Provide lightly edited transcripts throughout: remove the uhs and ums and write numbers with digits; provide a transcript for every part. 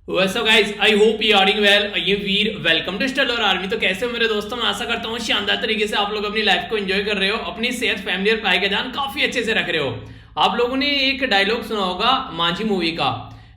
So guys I hope you are well. ये वीर welcome to Stellar Army. तो कैसे हो मेरे दोस्तों, मैं आशा करता हूँ शानदार तरीके से आप लोग अपनी लाइफ को एंजॉय कर रहे हो, अपनी सेहत फैमिली और पढ़ाई का ध्यान काफी अच्छे से रख रहे हो। आप लोगों ने एक डायलॉग सुना होगा मांझी मूवी का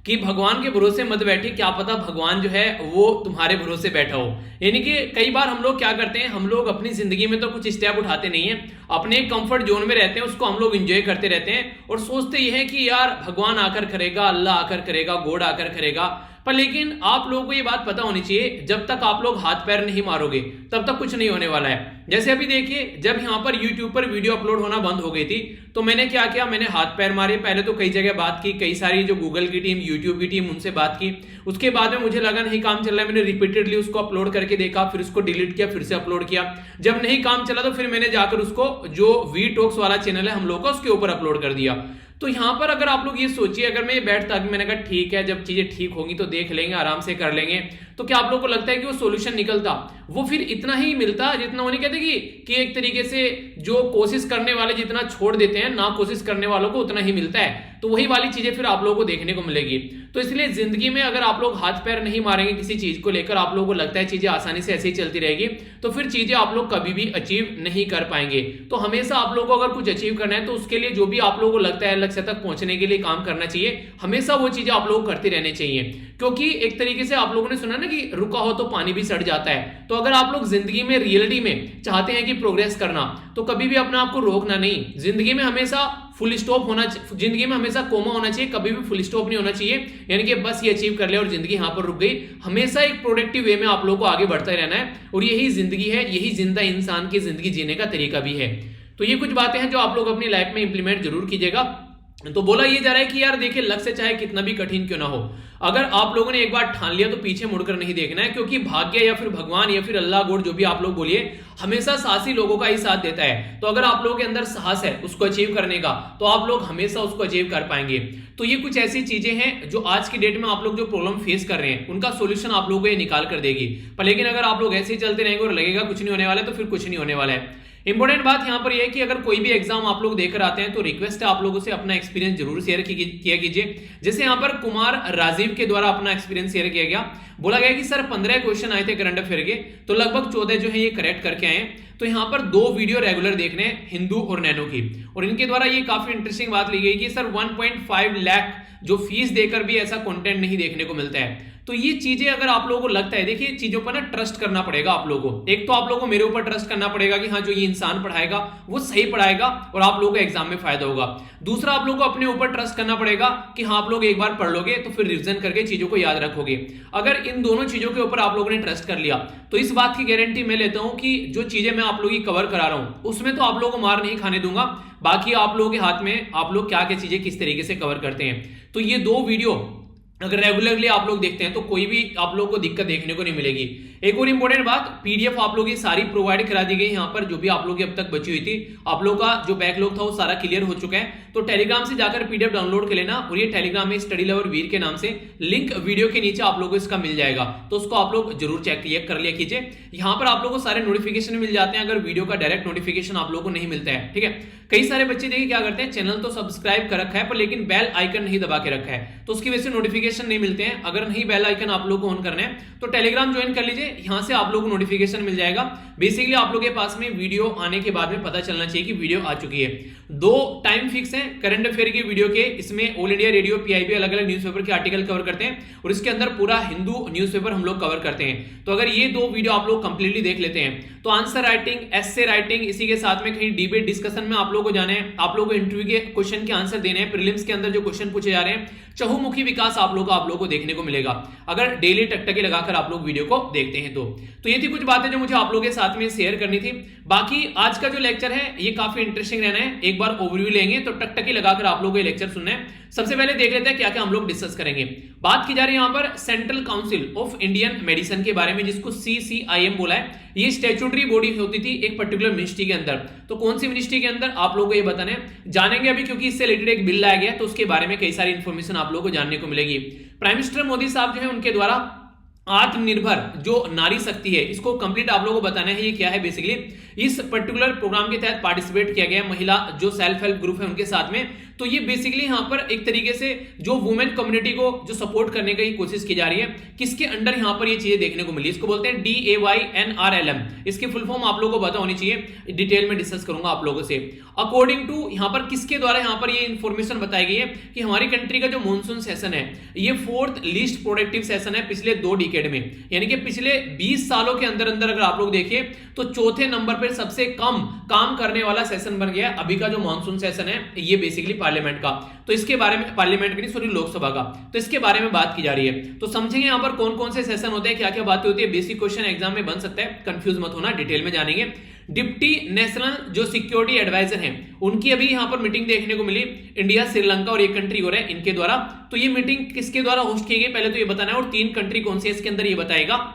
कि भगवान के भरोसे मत बैठे, क्या पता भगवान जो है वो तुम्हारे भरोसे बैठा हो। यानी कि कई बार हम लोग क्या करते हैं, हम लोग अपनी जिंदगी में तो कुछ स्टेप उठाते नहीं है, अपने कंफर्ट जोन में रहते हैं, उसको हम लोग एंजॉय करते रहते हैं और सोचते ये है कि यार भगवान आकर करेगा, अल्लाह आकर करेगा, गॉड आकर करेगा। पर लेकिन आप लोगों को ये बात पता होनी चाहिए, जब तक आप लोग हाथ पैर नहीं मारोगे तब तक कुछ नहीं होने वाला है। जैसे अभी देखिए, जब यहाँ पर YouTube पर वीडियो अपलोड होना बंद हो गई थी तो मैंने क्या किया, मैंने हाथ पैर मारे। पहले तो कई जगह बात की, कई सारी जो गूगल की टीम, यूट्यूब की टीम, उनसे बात की। उसके बाद में मुझे लगा नहीं काम चल रहा है, मैंने रिपीटेडली उसको अपलोड करके देखा, फिर उसको डिलीट किया, फिर से अपलोड किया। जब नहीं काम चला तो फिर मैंने जाकर उसको जो वी टॉक्स वाला चैनल है हम लोग का, उसके ऊपर अपलोड कर दिया। तो यहां पर अगर आप लोग ये सोचिए, अगर मैं ये बैठता कि मैंने कहा ठीक है जब चीजें ठीक होंगी तो देख लेंगे, आराम से कर लेंगे, तो क्या आप लोगों को लगता है कि वो सॉल्यूशन निकलता? वो फिर इतना ही मिलता जितना वो नहीं कहते कि एक तरीके से जो कोशिश करने वाले जितना छोड़ देते हैं, ना कोशिश करने वालों को उतना ही मिलता है। तो वही वाली चीजें फिर आप लोगों को देखने को मिलेगी। तो इसलिए जिंदगी में अगर आप लोग हाथ पैर नहीं मारेंगे किसी चीज को लेकर, आप लोगों को लगता है चीजें आसानी से ऐसे ही चलती रहेगी, तो फिर चीजें आप लोग कभी भी अचीव नहीं कर पाएंगे। तो हमेशा आप लोगों को अगर कुछ अचीव करना है तो उसके लिए जो भी आप लोगों को लगता है लक्ष्य तक पहुंचने के लिए काम करना चाहिए, हमेशा वो चीजें आप लोग करते रहने चाहिए। क्योंकि एक तरीके से आप लोगों ने सुना ना कि रुका हो तो पानी भी सड़ जाता है। तो अगर आप लोग जिंदगी में रियलिटी में चाहते हैं कि प्रोग्रेस करना, तो कभी भी अपने आप को रोकना नहीं। जिंदगी में हमेशा फुल स्टॉप होना, जिंदगी में हमेशा कोमा होना चाहिए, कभी भी फुल स्टॉप नहीं होना चाहिए। यानी कि बस ये अचीव कर ले और जिंदगी यहां पर रुक गई। हमेशा एक प्रोडक्टिव वे में आप लोगों को आगे बढ़ता रहना है और यही जिंदगी है, यही जिंदा इंसान की जिंदगी जीने का तरीका भी है। तो ये कुछ बातें हैं जो आप लोग अपनी लाइफ में इंप्लीमेंट जरूर कीजिएगा। तो बोला ये जा रहा है कि यार देखिए, लक्ष्य चाहे कितना भी कठिन क्यों ना हो, अगर आप लोगों ने एक बार ठान लिया तो पीछे मुड़कर नहीं देखना है। क्योंकि भाग्य या फिर भगवान या फिर अल्लाह गॉड, जो भी आप लोग बोलिए, हमेशा साहसी लोगों का ही साथ देता है। तो अगर आप लोगों के अंदर साहस है उसको अचीव करने का, तो आप लोग हमेशा उसको अचीव कर पाएंगे। तो ये कुछ ऐसी चीजें हैं जो आज की डेट में आप लोग जो प्रॉब्लम फेस कर रहे हैं उनका सोल्यूशन आप लोगों को ये निकाल कर देगी। पर लेकिन अगर आप लोग ऐसे ही चलते रहेंगे और लगेगा कुछ नहीं होने वाला है, तो फिर कुछ नहीं होने वाला है। इंपॉर्टेंट बात यहां पर यह है कि अगर कोई भी एग्जाम आप लोग देकर आते हैं तो रिक्वेस्ट है आप लोगों से अपना एक्सपीरियंस जरूर शेयर किया कीजिए। जैसे यहां पर कुमार राजीव के द्वारा अपना एक्सपीरियंस शेयर किया गया। बोला गया कि सर 15 क्वेश्चन आए थे करंट अफेयर के, तो लगभग 14 जो है ये करेक्ट करके आए। तो यहां पर 2 वीडियो रेगुलर देखने हैं, हिंदू और नैनो की, और इनके द्वारा ये काफी इंटरेस्टिंग बात ली गई कि सर 1.5 लाख जो फीस देकर भी ऐसा कंटेंट नहीं देखने को मिलता है। तो ये चीजें अगर आप लोगों को लगता है, देखिए चीजों पर ना ट्रस्ट करना पड़ेगा आप लोगों को। एक तो आप लोगों को मेरे ऊपर ट्रस्ट करना पड़ेगा कि हाँ जो ये इंसान पढ़ाएगा वो सही पढ़ाएगा और आप लोगों को एग्जाम में फायदा होगा। दूसरा, आप लोगों को अपने ऊपर ट्रस्ट करना पड़ेगा कि हाँ आप लोग एक बार पढ़ लोगे तो फिर रिवीजन करके चीजों को याद रखोगे। अगर इन दोनों चीजों के ऊपर आप लोगों ने ट्रस्ट कर लिया तो इस बात की गारंटी मैं लेता हूं कि जो चीजें मैं आप लोगों की कवर करा रहा हूं उसमें तो आप लोगों को मार नहीं खाने दूंगा। बाकी आप लोगों के हाथ में आप लोग क्या क्या चीजें किस तरीके से कवर करते हैं। तो ये 2 वीडियो अगर रेगुलरली आप लोग देखते हैं तो कोई भी आप लोग को दिक्कत देखने को नहीं मिलेगी। एक और इंपॉर्टेंट बात, पीडीएफ आप लोग की सारी प्रोवाइड करा दी गई यहाँ पर, जो भी आप लोग की अब तक बची हुई थी। आप लोग का जो बैकलॉग था वो सारा क्लियर हो चुका है। तो टेलीग्राम से जाकर पीडीएफ डाउनलोड कर लेना, और ये टेलीग्राम में स्टडी लवर वीर के नाम से लिंक वीडियो के नीचे आप लोगों को इसका मिल जाएगा, तो उसको आप लोग जरूर चेक कर लिया कीजिए। यहाँ पर आप लोगों को सारे नोटिफिकेशन मिल जाते हैं, अगर वीडियो का डायरेक्ट नोटिफिकेशन आप लोगों को नहीं मिलता है। ठीक है, कई सारे बच्चे देखिए क्या करते हैं, चैनल तो सब्सक्राइब कर रखा है पर लेकिन बेल आइकन नहीं दबा के रखा है, तो उसकी वजह से नोटिफिकेशन नहीं मिलते हैं। अगर नहीं बेल आइकन आप लोग को ऑन करना है तो टेलीग्राम ज्वाइन कर लीजिए, यहां से आप लोग को नोटिफिकेशन मिल जाएगा। बेसिकली आप लोग के पास में वीडियो आने के बाद में पता चलना चाहिए कि वीडियो आ चुकी है। 2 टाइम फिक्स है करंट अफेयर की वीडियो के, इसमें ऑल इंडिया रेडियो, पीआईबी, अलग अलग न्यूज़पेपर के आर्टिकल कवर करते हैं और इसके अंदर पूरा हिंदू न्यूज़पेपर हम लोग कवर करते हैं। तो अगर ये 2 वीडियो आप लोग कंप्लीटली देख लेते हैं तो आंसर राइटिंग, एस्से राइटिंग, इसी के साथ में कहीं डिबेट डिस्कशन में आप लोग को जाना है, आप लोग को इंटरव्यू के क्वेश्चन के आंसर देने हैं, प्रीलिम्स के अंदर जो क्वेश्चन पूछे जा रहे हैं, चहुमुखी विकास आप लोग को देखने को मिलेगा अगर डेली टकटकी लगाकर आप लोग वीडियो को देखते हैं। तो ये थी कुछ बातें जो मुझे आप लोगों के साथ में शेयर करनी थी। बाकी आज का जो लेक्चर है ये काफी इंटरेस्टिंग रहना है, एक बार ओवरव्यू लेंगे तो टकटकी लगाकर आप लोगों को ये लेक्चर सुनना है। सबसे पहले देख लेते हैं क्या क्या हम लोग डिस्कस करेंगे। बात की जा रही है यहाँ पर central council of Indian medicine के बारे में, जिसको CCIM बोला है। ये स्टैट्यूटरी बॉडी होती थी एक पर्टिकुलर मिनिस्ट्री के अंदर। तो कौन सी मिनिस्ट्री के अंदर आप लोगों को ये बताना है, जानेंगे अभी, क्योंकि इससे रिलेटेड एक बिल लाया गया तो उसके बारे में कई सारी इंफॉर्मेशन आप लोगों को जानने को मिलेगी। प्राइम मिनिस्टर मोदी साहब जो है उनके द्वारा आत्मनिर्भर जो नारी शक्ति है इसको कंप्लीट आप लोगों को बताना है ये क्या है। बेसिकली इस पर्टिकुलर प्रोग्राम के तहत पार्टिसिपेट किया गया महिला जो सेल्फ हेल्प ग्रुप है उनके साथ में। तो ये बेसिकली यहाँ पर एक तरीके से जो वुमेन कम्युनिटी को जो सपोर्ट करने की कोशिश की जा रही है, किसके अंडर यहाँ पर ये चीजें देखने को मिली, इसको बोलते हैं DAYNRLM। इसकी फुल फॉर्म आप लोगों को पता होनी चाहिए, डिटेल में डिस्कस करूंगा आप लोगों से। अकॉर्डिंग टू यहाँ पर किसके द्वारा यहाँ पर ये इंफॉर्मेशन बताई गई है कि हमारी कंट्री का जो मॉनसून सेशन है ये 4th लीस्ट प्रोडक्टिव सेशन है पिछले 2 डिकेड में, यानी कि पिछले 20 सालों के अंदर अंदर अगर आप लोग देखिए तो चौथे नंबर पर सबसे कम काम करने वाला सेशन बन गया अभी का जो मॉनसून सेशन है ये बेसिकली पार्लियामेंट का। तो इसके बारे में, पार्लियामेंट की नहीं सॉरी लोकसभा का, तो इसके बारे में बात की जा रही है। तो समझेंगे यहाँ पर कौन कौन से सेशन होते हैं, क्या क्या बातें होती है, बेसिक क्वेश्चन एग्जाम में बन सकता है, कंफ्यूज मत होना, डिटेल में जानेंगे। डिप्टी नेशनल जो सिक्योरिटी एडवाइजर हैं उनकी अभी यहां पर मीटिंग देखने को मिली, इंडिया, श्रीलंका और एक कंट्री और है इनके द्वारा। तो ये मीटिंग किसके द्वारा होस्ट की गई पहले तो ये बताना है, और 3 कंट्री कौन सी है इसके अंदर ये बताएगा।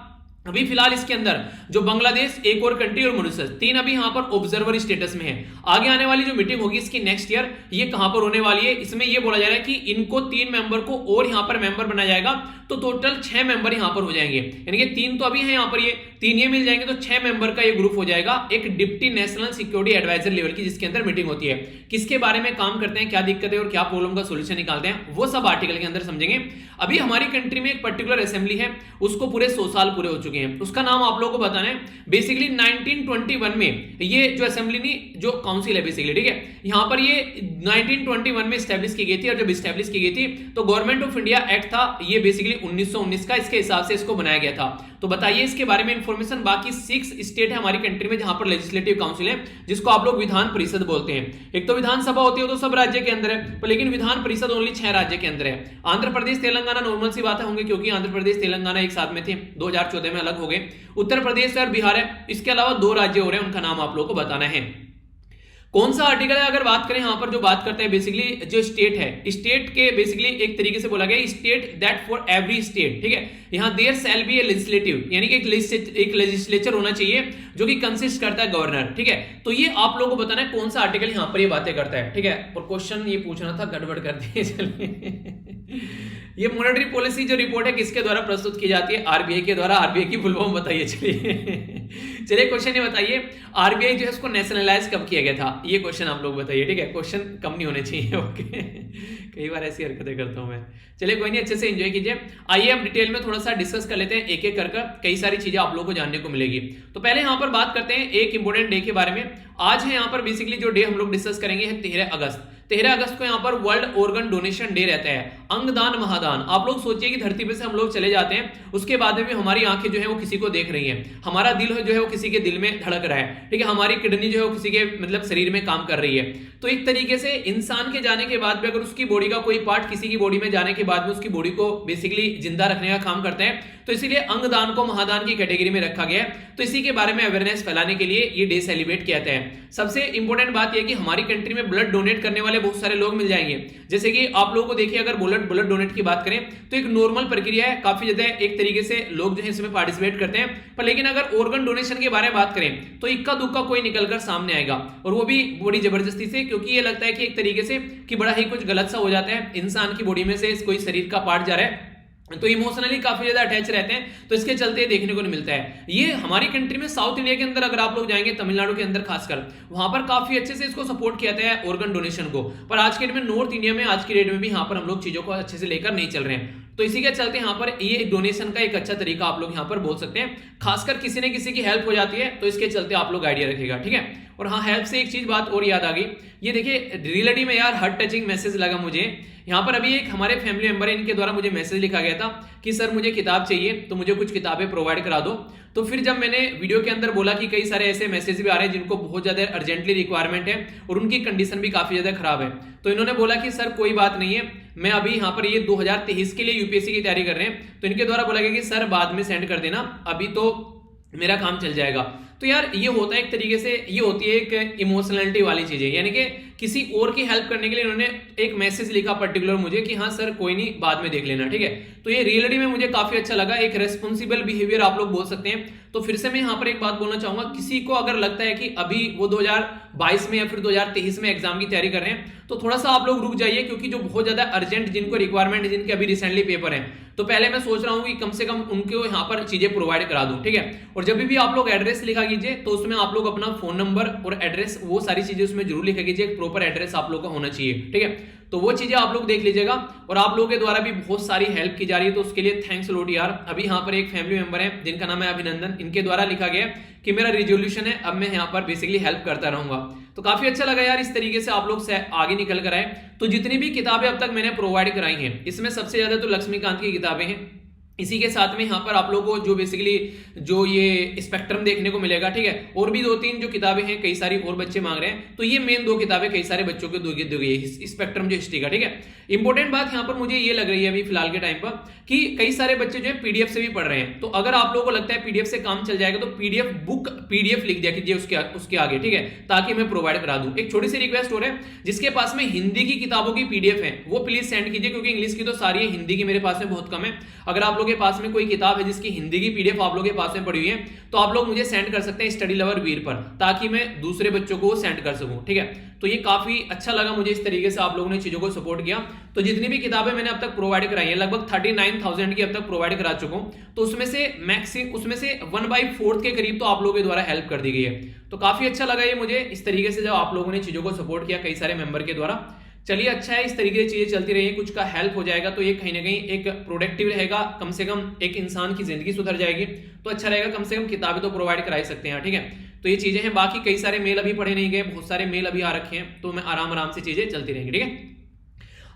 अभी फिलहाल इसके अंदर जो बांग्लादेश, एक और कंट्री और मॉरिशस, 3 अभी यहां पर ऑब्जर्वर स्टेटस में है। आगे आने वाली जो मीटिंग होगी इसकी नेक्स्ट ईयर, ये कहां पर होने वाली है, इसमें ये बोला जा रहा है कि इनको 3 मेंबर को और यहां पर मेंबर बनाया जाएगा, तो टोटल 6 मेंबर यहां पर हो जाएंगे, यानी कि 3 तो अभी है यहां पर, ये 3 ये मिल जाएंगे तो 6 मेंबर का ये ग्रुप हो जाएगा एक deputy national security adviser level की, जिसके अंदर मीटिंग होती है। किसके बारे में काम करते हैं, क्या दिक्कत है और क्या प्रॉब्लम का सोल्यूशन निकालते हैं, वो सब आर्टिकल के अंदर समझेंगे। अभी हमारी कंट्री में एक पर्टिकुलर असेंबली है, उसको पूरे 100 साल पूरे हो चुके हैं, उसका नाम आप लोगों को बताना है। बेसिकली 1921 में ये जो असेंबली नहीं, जो काउंसिल है बेसिकली, ठीक है, यहां पर ये 1921 में स्टैब्लिश की गई थी, और जब स्टैब्लिश की गई थी तो गवर्नमेंट ऑफ इंडिया एक्ट था ये बेसिकली 1919 का, इसके हिसाब से इसको बनाया गया था। तो बताइए इसके बारे में इंफॉर्मेशन। बाकी 6 स्टेट है हमारी कंट्री में जहां पर लेजिस्लेटिव काउंसिल है, जिसको आप लोग विधान परिषद बोलते हैं। एक तो विधानसभा होती है तो सब राज्य के अंदर है, पर लेकिन विधान परिषद ओनली 6 राज्य के अंदर है। आंध्र प्रदेश, तेलंगाना नॉर्मल सी बात है होंगे, क्योंकि आंध्र प्रदेश तेलंगाना एक साथ में थे, 2014 में अलग हो गए। उत्तर प्रदेश और बिहार है, इसके अलावा 2 राज्य हो रहे हैं, उनका नाम आप लोगों को बताना है। कौन सा आर्टिकल है, अगर बात करें यहां पर जो बात करते हैं बेसिकली जो स्टेट है, स्टेट के बेसिकली एक तरीके से बोला गया state that for every state, ठीक है, यहां there shall be a legislative, यानी कि एक लेजिस्लेचर होना चाहिए जो कि कंसिस्ट करता है गवर्नर, ठीक है। तो ये आप लोगों को बताना है कौन सा आर्टिकल यहां पर ये बातें करता है, ठीक है। और क्वेश्चन ये पूछना था, गड़बड़ कर दिए, चलिए। ये मॉनेटरी पॉलिसी जो रिपोर्ट है किसके द्वारा प्रस्तुत की जाती है, आरबीआई के द्वारा। आरबीआई की फुल फॉर्म बताइए, चलिए क्वेश्चन ये बताइए, आरबीआई जो है उसको नेशनलाइज कब किया गया था, ये क्वेश्चन आप लोग बताइए, ठीक है। क्वेश्चन कम नहीं होने चाहिए, ओके। कई बार ऐसी हरकतें करता हूं मैं, चलिए कोई नहीं, अच्छे से एंजॉय कीजिए। आइए अब डिटेल में थोड़ा सा डिस्कस कर लेते हैं, एक एक कर कई सारी चीजें आप लोगों को जानने को मिलेगी। तो पहले यहां पर बात करते हैं एक इंपॉर्टेंट डे के बारे में। आज है यहाँ पर बेसिकली जो डे हम लोग डिस्कस करेंगे है 13 अगस्त। 13 अगस्त को यहाँ पर वर्ल्ड ऑर्गन डोनेशन डे रहता है, अंगदान महादान। आप लोग सोचिए कि धरती पे से हम लोग चले जाते हैं, उसके बाद में भी हमारी आंखें जो है वो किसी को देख रही हैं, हमारा दिल जो है वो किसी के दिल में धड़क रहा है, ठीक है, हमारी किडनी जो है वो किसी के मतलब शरीर में काम कर रही है। तो एक तरीके से इंसान के जाने के बाद भी अगर उसकी बॉडी का कोई पार्ट किसी की बॉडी में जाने के बाद में उसकी बॉडी को बेसिकली जिंदा रखने का काम करते हैं, तो इसीलिए अंगदान को महादान की कैटेगरी में रखा गया है। तो इसी के बारे में अवेयरनेस फैलाने के लिए ये डे सेलिब्रेट किया जाता है। सबसे इंपॉर्टेंट बात यह कि हमारी कंट्री में ब्लड डोनेट करने वाले बहुत सारे लोग मिल जाएंगे। जैसे कि आप लोगों को देखिए, अगर ब्लड डोनेट की बात करें तो एक नॉर्मल प्रक्रिया है, काफी ज्यादा एक तरीके से लोग जो है इसमें पार्टिसिपेट करते हैं। पर लेकिन अगर ऑर्गन डोनेशन के बारे में बात करें तो इक्का दुक्का कोई निकलकर सामने आएगा, और वो भी बड़ी जबरदस्ती से, क्योंकि ये लगता है कि एक तरीके से कि बड़ा ही कुछ गलत सा हो जाता है, इंसान की बॉडी में से कोई शरीर का पार्ट जा रहा है, तो इमोशनली काफी ज्यादा अटैच रहते हैं, तो इसके चलते देखने को नहीं मिलता है। ये हमारी कंट्री में साउथ इंडिया के अंदर अगर आप लोग जाएंगे, तमिलनाडु के अंदर खासकर, वहां पर काफी अच्छे से इसको सपोर्ट किया जाता है ऑर्गन डोनेशन को। पर आज के डेट में नॉर्थ इंडिया में आज की डेट में भी यहाँ पर हम लोग चीजों को अच्छे से लेकर नहीं चल रहे हैं। तो इसी के चलते यहाँ पर ये डोनेशन का एक अच्छा तरीका आप लोग यहाँ पर बोल सकते हैं, खासकर किसी ने किसी की हेल्प हो जाती है तो इसके चलते आप लोग आइडिया रखेगा, ठीक है। और हाँ, हेल्प से एक चीज बात और याद आ गई, ये देखिए रियलिटी में यार हार्ट टचिंग मैसेज लगा मुझे। यहाँ पर अभी एक हमारे फैमिली मेंबर है, इनके द्वारा मुझे मैसेज लिखा गया था कि सर मुझे किताब चाहिए, तो मुझे कुछ किताबें प्रोवाइड करा दो। तो फिर जब मैंने वीडियो के अंदर बोला कि कई सारे ऐसे मैसेज भी आ रहे हैं जिनको बहुत ज्यादा अर्जेंटली रिक्वायरमेंट है और उनकी कंडीशन भी काफी ज्यादा खराब है, तो इन्होंने बोला कि सर कोई बात नहीं है, मैं अभी यहाँ पर ये 2023 के लिए यूपीएससी की तैयारी कर रहे हैं, तो इनके द्वारा बोला गया कि सर बाद में सेंड कर देना, अभी तो मेरा काम चल जाएगा। तो यार ये होता है एक तरीके से, ये होती है एक इमोशनलिटी वाली चीजें, यानी कि किसी और की हेल्प करने के लिए इन्होंने एक मैसेज लिखा पर्टिकुलर मुझे कि हाँ सर कोई नहीं, बाद में देख लेना, ठीक है। तो ये रियलिटी में मुझे काफी अच्छा लगा, एक रेस्पॉन्सिबल बिहेवियर आप लोग बोल सकते हैं। तो फिर से मैं यहाँ पर एक बात बोलना चाहूंगा, किसी को अगर लगता है कि अभी वो 2022 में या फिर 2023 में एग्जाम की तैयारी कर रहे हैं, तो थोड़ा सा आप लोग रुक जाइए, क्योंकि जो बहुत ज्यादा अर्जेंट जिनको रिक्वायरमेंट है, जिनके अभी रिसेंटली पेपर है, तो पहले मैं सोच रहा हूं कि कम से कम उनको यहाँ पर चीजें प्रोवाइड करा दूं, ठीक है। और जब भी आप लोग एड्रेस लिखा कीजिए तो उसमें आप लोग अपना फोन नंबर और एड्रेस, वो सारी चीजें उसमें जरूर लिखा कीजिए, प्रॉपर एड्रेस आप लोग का होना चाहिए, ठीक है। तो वो चीजें आप लोग देख लीजिएगा। और आप लोगों के द्वारा भी बहुत सारी हेल्प की जा रही है, तो उसके लिए थैंक्स लॉट यार। अभी यहाँ पर एक फैमिली मेंबर है जिनका नाम है अभिनंदन, इनके द्वारा लिखा गया कि मेरा रिजोल्यूशन है, अब मैं यहाँ पर बेसिकली हेल्प करता रहूंगा। तो काफी अच्छा लगा यार, इस तरीके से आप लोग से आगे निकल कर आए। तो जितनी भी किताबें अब तक मैंने प्रोवाइड कराई हैं, इसमें सबसे ज्यादा तो लक्ष्मीकांत की किताबें हैं। इसी के साथ में यहाँ पर आप लोगों को जो बेसिकली जो ये स्पेक्ट्रम देखने को मिलेगा, ठीक है। और भी 2-3 जो किताबें हैं, कई सारी और बच्चे मांग रहे हैं, तो ये मेन 2 किताबें कई सारे बच्चों को दी गई है, स्पेक्ट्रम जो हिस्ट्री का, ठीक है। इंपॉर्टेंट बात यहाँ पर मुझे ये लग रही है अभी फिलहाल के टाइम पर, कि कई सारे बच्चे जो है पीडीएफ से भी पढ़ रहे हैं। तो अगर आप लोगों को लगता है पीडीएफ से काम चल जाएगा, तो पीडीएफ बुक पीडीएफ लिख दिया कीजिए उसके आगे, ठीक है, ताकि मैं प्रोवाइड करा दूं। एक छोटी सी रिक्वेस्ट हो रहा है, जिसके पास में हिंदी की किताबों की पीडीएफ है वो प्लीज सेंड कीजिए, क्योंकि इंग्लिश की तो सारी है, हिंदी की मेरे पास में बहुत कम है। अगर आप लोगों के पास में कोई किताब है जिसकी हिंदी की पीडीएफ आप लोगों के पास में पड़ी हुई है, तो आप लोग मुझे सेंड कर सकते हैं स्टडी लवर वीर पर, ताकि मैं दूसरे बच्चों को सेंड कर सकूं, ठीक है। तो ये काफी अच्छा लगा मुझे, इस तरीके से आप लोगों ने चीजों को सपोर्ट किया। तो जितनी भी किताबें मैंने अब तक प्रोवाइड कराई है, लगभग 39,000 की अब तक प्रोवाइड करा चुका हूं, तो उसमें से 1/4 के करीब तो आप लोगों के द्वारा हेल्प कर दी गई है। तो काफी अच्छा लगा ये मुझे, इस तरीके से जब आप लोगों ने चीजों को सपोर्ट किया कई सारे मेंबर के द्वारा। चलिए अच्छा है, इस तरीके से चीजें चलती रही, कुछ का हेल्प हो जाएगा, तो ये कहीं ना कहीं एक प्रोडक्टिव रहेगा, कम से कम एक इंसान की जिंदगी सुधर जाएगी, तो अच्छा रहेगा। कम से कम किताबें तो प्रोवाइड करा ही सकते हैं, ठीक है। तो ये चीजें हैं, बाकी कई सारे मेल अभी पढ़े नहीं गए, बहुत सारे मेल अभी आ रखे हैं, तो मैं आराम से चीजें चलती रहेंगी, ठीक है।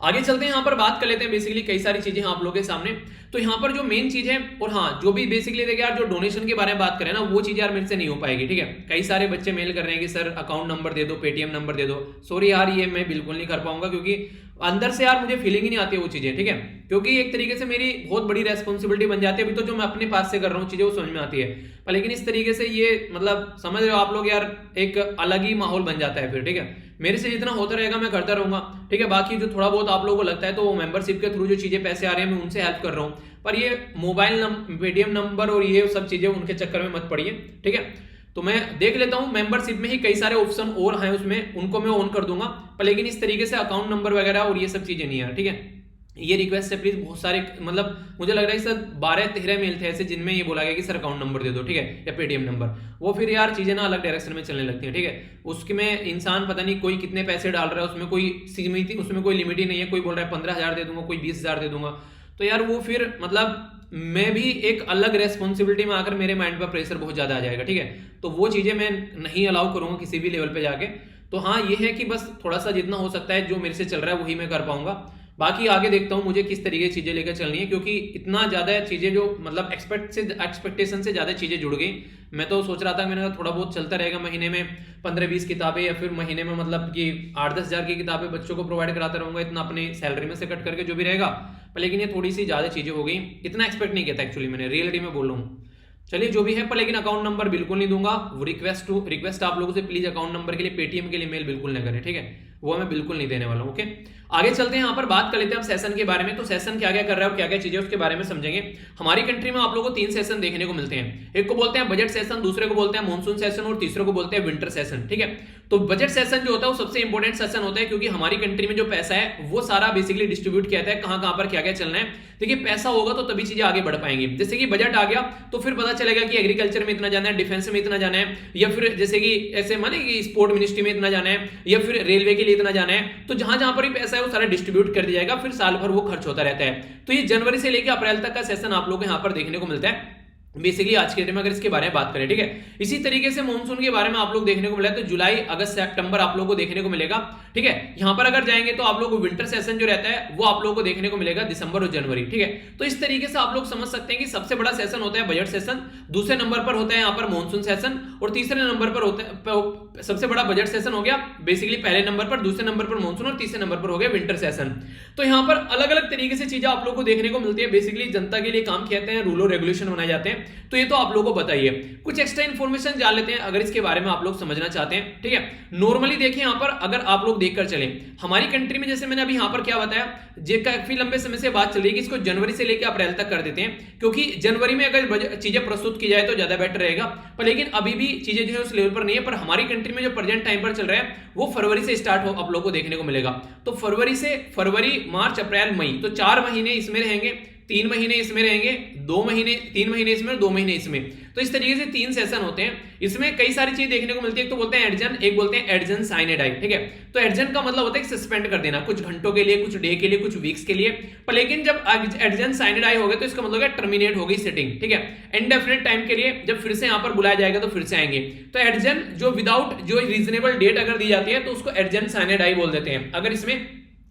आगे चलते हैं, यहाँ पर बात कर लेते हैं बेसिकली कई सारी चीजें आप लोगों के सामने। तो यहाँ पर जो मेन चीज है, और हाँ जो भी बेसिकली देखिए यार, जो डोनेशन के बारे में बात करें ना, वो चीज यार मेरे से नहीं हो पाएगी, ठीक है। कई सारे बच्चे मेल कर रहे हैं कि सर अकाउंट नंबर दे दो, पेटीएम नंबर दे दो। सॉरी यार, ये मैं बिल्कुल नहीं कर पाऊंगा, क्योंकि अंदर से यार मुझे फीलिंग ही नहीं आती है वो चीजें, ठीक है। क्योंकि एक तरीके से मेरी बहुत बड़ी रेस्पॉन्सिबिलिटी बन जाती है। अभी तो जो मैं अपने पास से कर रहा हूँ चीजें वो समझ में आती है, पर लेकिन इस तरीके से ये मतलब समझ रहे हो आप लोग यार, एक अलग ही माहौल बन जाता है फिर, ठीक है। मेरे से जितना होता रहेगा मैं करता रहूंगा, ठीक है। बाकी जो थोड़ा बहुत आप लोगों को लगता है, तो वो मेंबरशिप के थ्रू जो चीजें पैसे आ रहे हैं मैं उनसे हेल्प कर रहा हूँ, पर ये मोबाइल पेटीएम नंबर और ये सब चीजें उनके चक्कर में मत पड़िए, ठीक है। तो मैं देख लेता हूं, मेंबरशिप में ही कई सारे ऑप्शन और हैं उसमें, उनको मैं ऑन कर दूंगा, पर लेकिन इस तरीके से अकाउंट नंबर वगैरह और ये सब चीजें नहीं है, ठीक है। ये रिक्वेस्ट है प्लीज, बहुत सारे मतलब मुझे लग रहा है सर 12-13 मेल थे ऐसे जिनमें ये बोला गया कि सर अकाउंट नंबर दे दो, ठीक है, या पेटीएम नंबर। वो फिर यार चीजें ना अलग डायरेक्शन में चलने लगती हैं, ठीक है। उसके में इंसान पता नहीं कोई कितने पैसे डाल रहा है, उसमें कोई सीमित, उसमें कोई लिमिट ही नहीं है। कोई बोल रहा है 15,000 दे दूंगा, कोई 20,000 दे दूंगा, तो यार वो फिर मतलब मैं भी एक अलग रेस्पॉन्सिबिलिटी में आकर मेरे माइंड पर प्रेशर बहुत ज्यादा आ जाएगा, ठीक है। तो वो चीजें मैं नहीं अलाउ करूंगा किसी भी लेवल पे जाके। तो हाँ ये है कि बस थोड़ा सा जितना हो सकता है जो मेरे से चल रहा है वही मैं कर पाऊंगा। बाकी आगे देखता हूँ मुझे किस तरीके की चीजें लेकर चलनी है, क्योंकि इतना ज्यादा चीजें जो मतलब एक्सपेक्टेशन से ज्यादा चीजें जुड़ गई। मैं तो सोच रहा था मैंने कहा थोड़ा बहुत चलता रहेगा, महीने में 15-20 किताबें, या फिर महीने में मतलब कि 8-10 हज़ार की किताबें बच्चों को प्रोवाइड कराता रहूंगा, इतना अपनी सैलरी में से कट करके जो भी रहेगा। पर लेकिन ये थोड़ी सी ज्यादा चीजें हो गई, इतना एक्सपेक्ट नहीं किया था एक्चुअली मैंने, रियलिटी में बोल रहा हूँ। चलिए जो भी है, पर लेकिन अकाउंट नंबर बिल्कुल नहीं दूंगा। वो रिक्वेस्ट आप लोगों से प्लीज अकाउंट नंबर के लिए, पेटीएम के लिए मेल बिल्कुल ना करें, ठीक है, वो मैं बिल्कुल नहीं देने वाला हूं। ओके, आगे चलते हैं, यहाँ पर बात कर लेते हैं हम सेशन के बारे में। तो सेशन क्या क्या कर रहा है और क्या क्या चीजें उसके बारे में समझेंगे। हमारी कंट्री में आप लोगों को 3 सेशन देखने को मिलते हैं। एक को बोलते हैं बजट सेशन, दूसरे को बोलते हैं मॉनसून सेशन, और तीसरे को बोलते हैं विंटर सेशन, ठीक है। तो बजट सेशन जो होता है वो सबसे इंपॉर्टेंट सेशन होता है, क्योंकि हमारी कंट्री में जो पैसा है वो सारा बेसिकली डिस्ट्रीब्यूट किया जाता है, कहां पर क्या क्या चलना है। देखिए पैसा होगा तो तभी चीजें आगे बढ़ पाएंगी। जैसे कि बजट आ गया तो फिर पता चलेगा कि एग्रीकल्चर में इतना जाना है, डिफेंस में इतना जाना है, या फिर जैसे कि ऐसे माने कि स्पोर्ट मिनिस्ट्री में इतना जाना है, या फिर रेलवे के लिए इतना जाना है। तो जहां जहां पर भी पैसा है वो सारा डिस्ट्रीब्यूट कर दिया जाएगा, फिर साल भर वो खर्च होता रहता है। तो ये जनवरी से लेकर अप्रैल तक का सेशन आप लोगों को यहाँ पर देखने को मिलता है बेसिकली आज के डेट में, अगर इसके बारे में बात करें, ठीक है। इसी तरीके से मॉनसून के बारे में आप लोग देखने को मिला है, तो जुलाई अगस्त सितंबर आप लोगों को देखने को मिलेगा, ठीक है। यहां पर अगर जाएंगे तो आप लोग को विंटर सेशन जो रहता है वो आप लोगों को देखने को मिलेगा दिसंबर और जनवरी, ठीक है। तो इस तरीके से आप लोग समझ सकते हैं कि सबसे बड़ा सेशन होता है बजट सेशन, दूसरे नंबर पर होता है यहाँ पर मॉनसून सेशन, और तीसरे नंबर पर होता है सबसे बड़ा बजट सेशन हो गया बेसिकली पहले नंबर पर, दूसरे नंबर पर मॉनसून, और तीसरे नंबर पर हो गया विंटर सेशन। तो यहाँ पर अलग अलग तरीके से चीजें आप लोग को देखने को मिलती है। बेसिकली जनता के लिए काम किए जाते हैं, रूल और रेगुलेशन बनाए जाते हैं। तो ये तो आप लोगों को बताइए। कुछ एक्स्ट्रा इन्फॉर्मेशन जान लेते हैं अगर इसके बारे में आप लोग समझना चाहते हैं, ठीक है। नॉर्मली देखिए यहाँ पर अगर आप लोग देखकर चले, हमारी कंट्री में जैसे मैंने अभी यहाँ पर क्या बताया, जे काफी लंबे समय से बात चल रही है कि इसको जनवरी से लेकर अप्रैल तक कर देते हैं, क्योंकि जनवरी में अगर चीजें प्रस्तुत की जाए तो ज्यादा बेटर रहेगा। पर लेकिन अभी भी चीजें जो है उस लेवल पर नहीं है, पर हमारी कंट्री में जो प्रेजेंट टाइम पर चल रहा है वो फरवरी से स्टार्ट हो आप लोग को देखने को मिलेगा। तो फरवरी मार्च अप्रैल मई, तो 4 महीने इसमें रहेंगे, 3 महीने इसमें रहेंगे, 2 महीने 3 महीने इसमें, 2 महीने इसमें। तो इस तरीके से 3 सेशन होते हैं। इसमें कई सारी चीज देखने को मिलती है। एक तो बोलते हैं एडजन, एक बोलते हैं एडजन साइनेडाई, ठीक है। तो एडजन का मतलब होता है सस्पेंड कर देना कुछ घंटों के लिए, कुछ डे के लिए, कुछ वीक्स के लिए। पर लेकिन जब एडजन साइनेडाई हो गए तो इसका मतलब है टर्मिनेट हो गई सिटिंग, ठीक है, इंडेफिनिट टाइम के लिए। जब फिर से यहां पर बुलाया जाएगा तो फिर से आएंगे। तो एडजन जो विदाउट जो रीजनेबल डेट अगर दी जाती है तो उसको एडजन साइनेडाई बोल देते हैं, अगर इसमें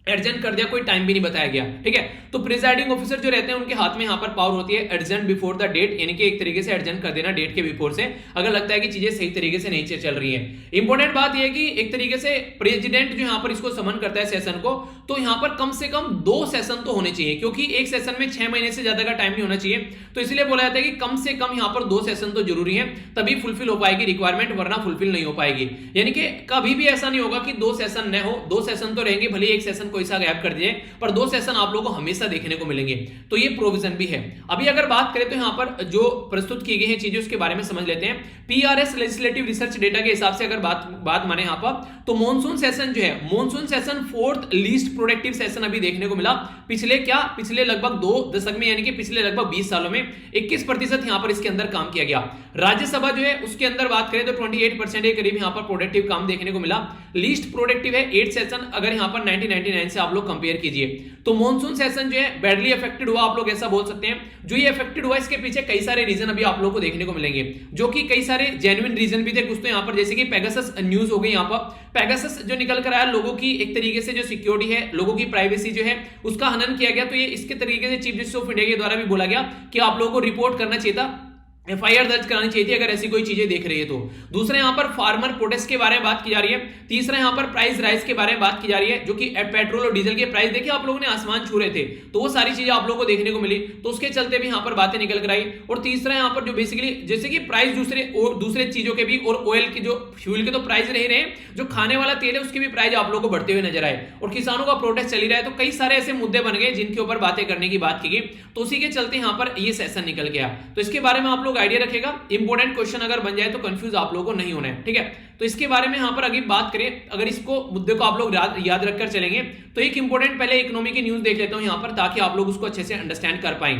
एडजन कर दिया, कोई टाइम भी नहीं बताया गया, ठीक है। तो प्रिजाइडिंग ऑफिसर जो रहते हैं उनके हाथ में यहां पर पावर होती है एडजन बिफोर द डेट, यानी कि एक तरीके से एडजन कर देना डेट के बिफोर से, अगर लगता है कि चीजें सही तरीके से नहीं चल रही है। इंपॉर्टेंट बात यह है कि एक तरीके से प्रेसिडेंट जो यहां पर इसको समन करता है सेशन को, तो यहां पर कम से कम 2 सेशन तो होने चाहिए, क्योंकि एक सेशन में 6 महीने से ज्यादा का टाइम नहीं होना चाहिए। तो इसलिए बोला जाता है कि कम से कम यहां पर 2 सेशन तो जरूरी है, तभी फुलफिल हो पाएगी रिक्वायरमेंट, वरना फुलफिल नहीं हो पाएगी। यानी कि कभी भी ऐसा नहीं होगा कि 2 सेशन न हो, 2 सेशन तो रहेंगे, भले एक सेशन कोई सा गैप कर दिए, पर 2 सेशन आप लोगों को हमेशा देखने को मिलेंगे। तो ये प्रोविजन भी है। अभी अगर बात करें तो यहां पर जो प्रस्तुत की गई है चीजें उसके बारे में समझ लेते हैं। पीआरएस लेजिस्लेटिव रिसर्च डेटा के हिसाब से अगर बात माने यहां पर, तो मॉनसून सेशन जो है, monsoon session 4th least productive session अभी देखने को मिला। पिछले लगभग 2 दशक में, यानी कि पिछले लगभग 20 सालों में 21% यहां पर इसके अंदर काम किया गया। राज्यसभा जो है उसके अंदर बात करें तो 28% के करीब यहां पर प्रोडक्टिव काम देखने को मिला। लीस्ट प्रोडक्टिव है 8 सेशन, अगर यहां पर 1999 से आप लोग कंपेयर कीजिए। तो मॉनसून सेशन जो है बैडली अफेक्टेड हुआ, आप लोग ऐसा बोल सकते हैं। जो ये अफेक्टेड हुआ इसके पीछे कई सारे रीजन अभी आप लोग को देखने को मिलेंगे, जो कि कई सारे जेन्युइन रीजन भी थे। कुछ तो यहां पर जैसे कि पेगासस न्यूज हो गई, यहां पर पेगासस जो निकल कर आया, लोगों की एक तरीके से जो सिक्योरिटी है, लोगों की प्राइवेसी जो है उसका हनन किया गया। तो ये इसके तरीके से चीफ जस्टिस ऑफ इंडिया के द्वारा भी बोला गया कि आप लोगों को रिपोर्ट करना चाहिए था, एफआईआर दर्ज करानी चाहिए थी अगर ऐसी कोई चीजें देख रही है तो। दूसरा यहां पर फार्मर प्रोटेस्ट के बारे में बात की जा रही है। तीसरा यहां पर प्राइस राइज के बारे में बात की जा रही है, जो कि पेट्रोल और डीजल के प्राइस देखिए आप लोगों ने आसमान छू रहे थे, तो वो सारी चीजें आप लोगों को देखने को मिली, तो उसके चलते भी यहां पर बातें निकल कर आई। और तीसरा यहां पर जो बेसिकली जैसे कि प्राइस दूसरे चीजों के भी, और ऑयल की जो फ्यूल के तो प्राइस रह रहे हैं, जो खाने वाला तेल है उसके भी प्राइस आप लोगों को बढ़ते हुए नजर आए, और किसानों का प्रोटेस्ट चल रहा है। तो कई सारे ऐसे मुद्दे बन गए जिनके ऊपर बातें करने की बात की गई, तो उसी के चलते यहां पर ये सेशन निकल गया। तो इसके बारे में आप लोग आइडिया रखेगा, इंपॉर्टेंट क्वेश्चन अगर बन जाए तो कंफ्यूज आप लोगों को नहीं होना है, ठीक है। तो इसके बारे में यहां पर अगर बात करें, अगर इसको मुद्दे को आप लोग याद रखकर चलेंगे, तो एक इंपॉर्टेंट पहले इकोनॉमी की न्यूज देख लेता हूं यहां पर, ताकि आप लोग उसको अच्छे से अंडरस्टैंड कर पाएं।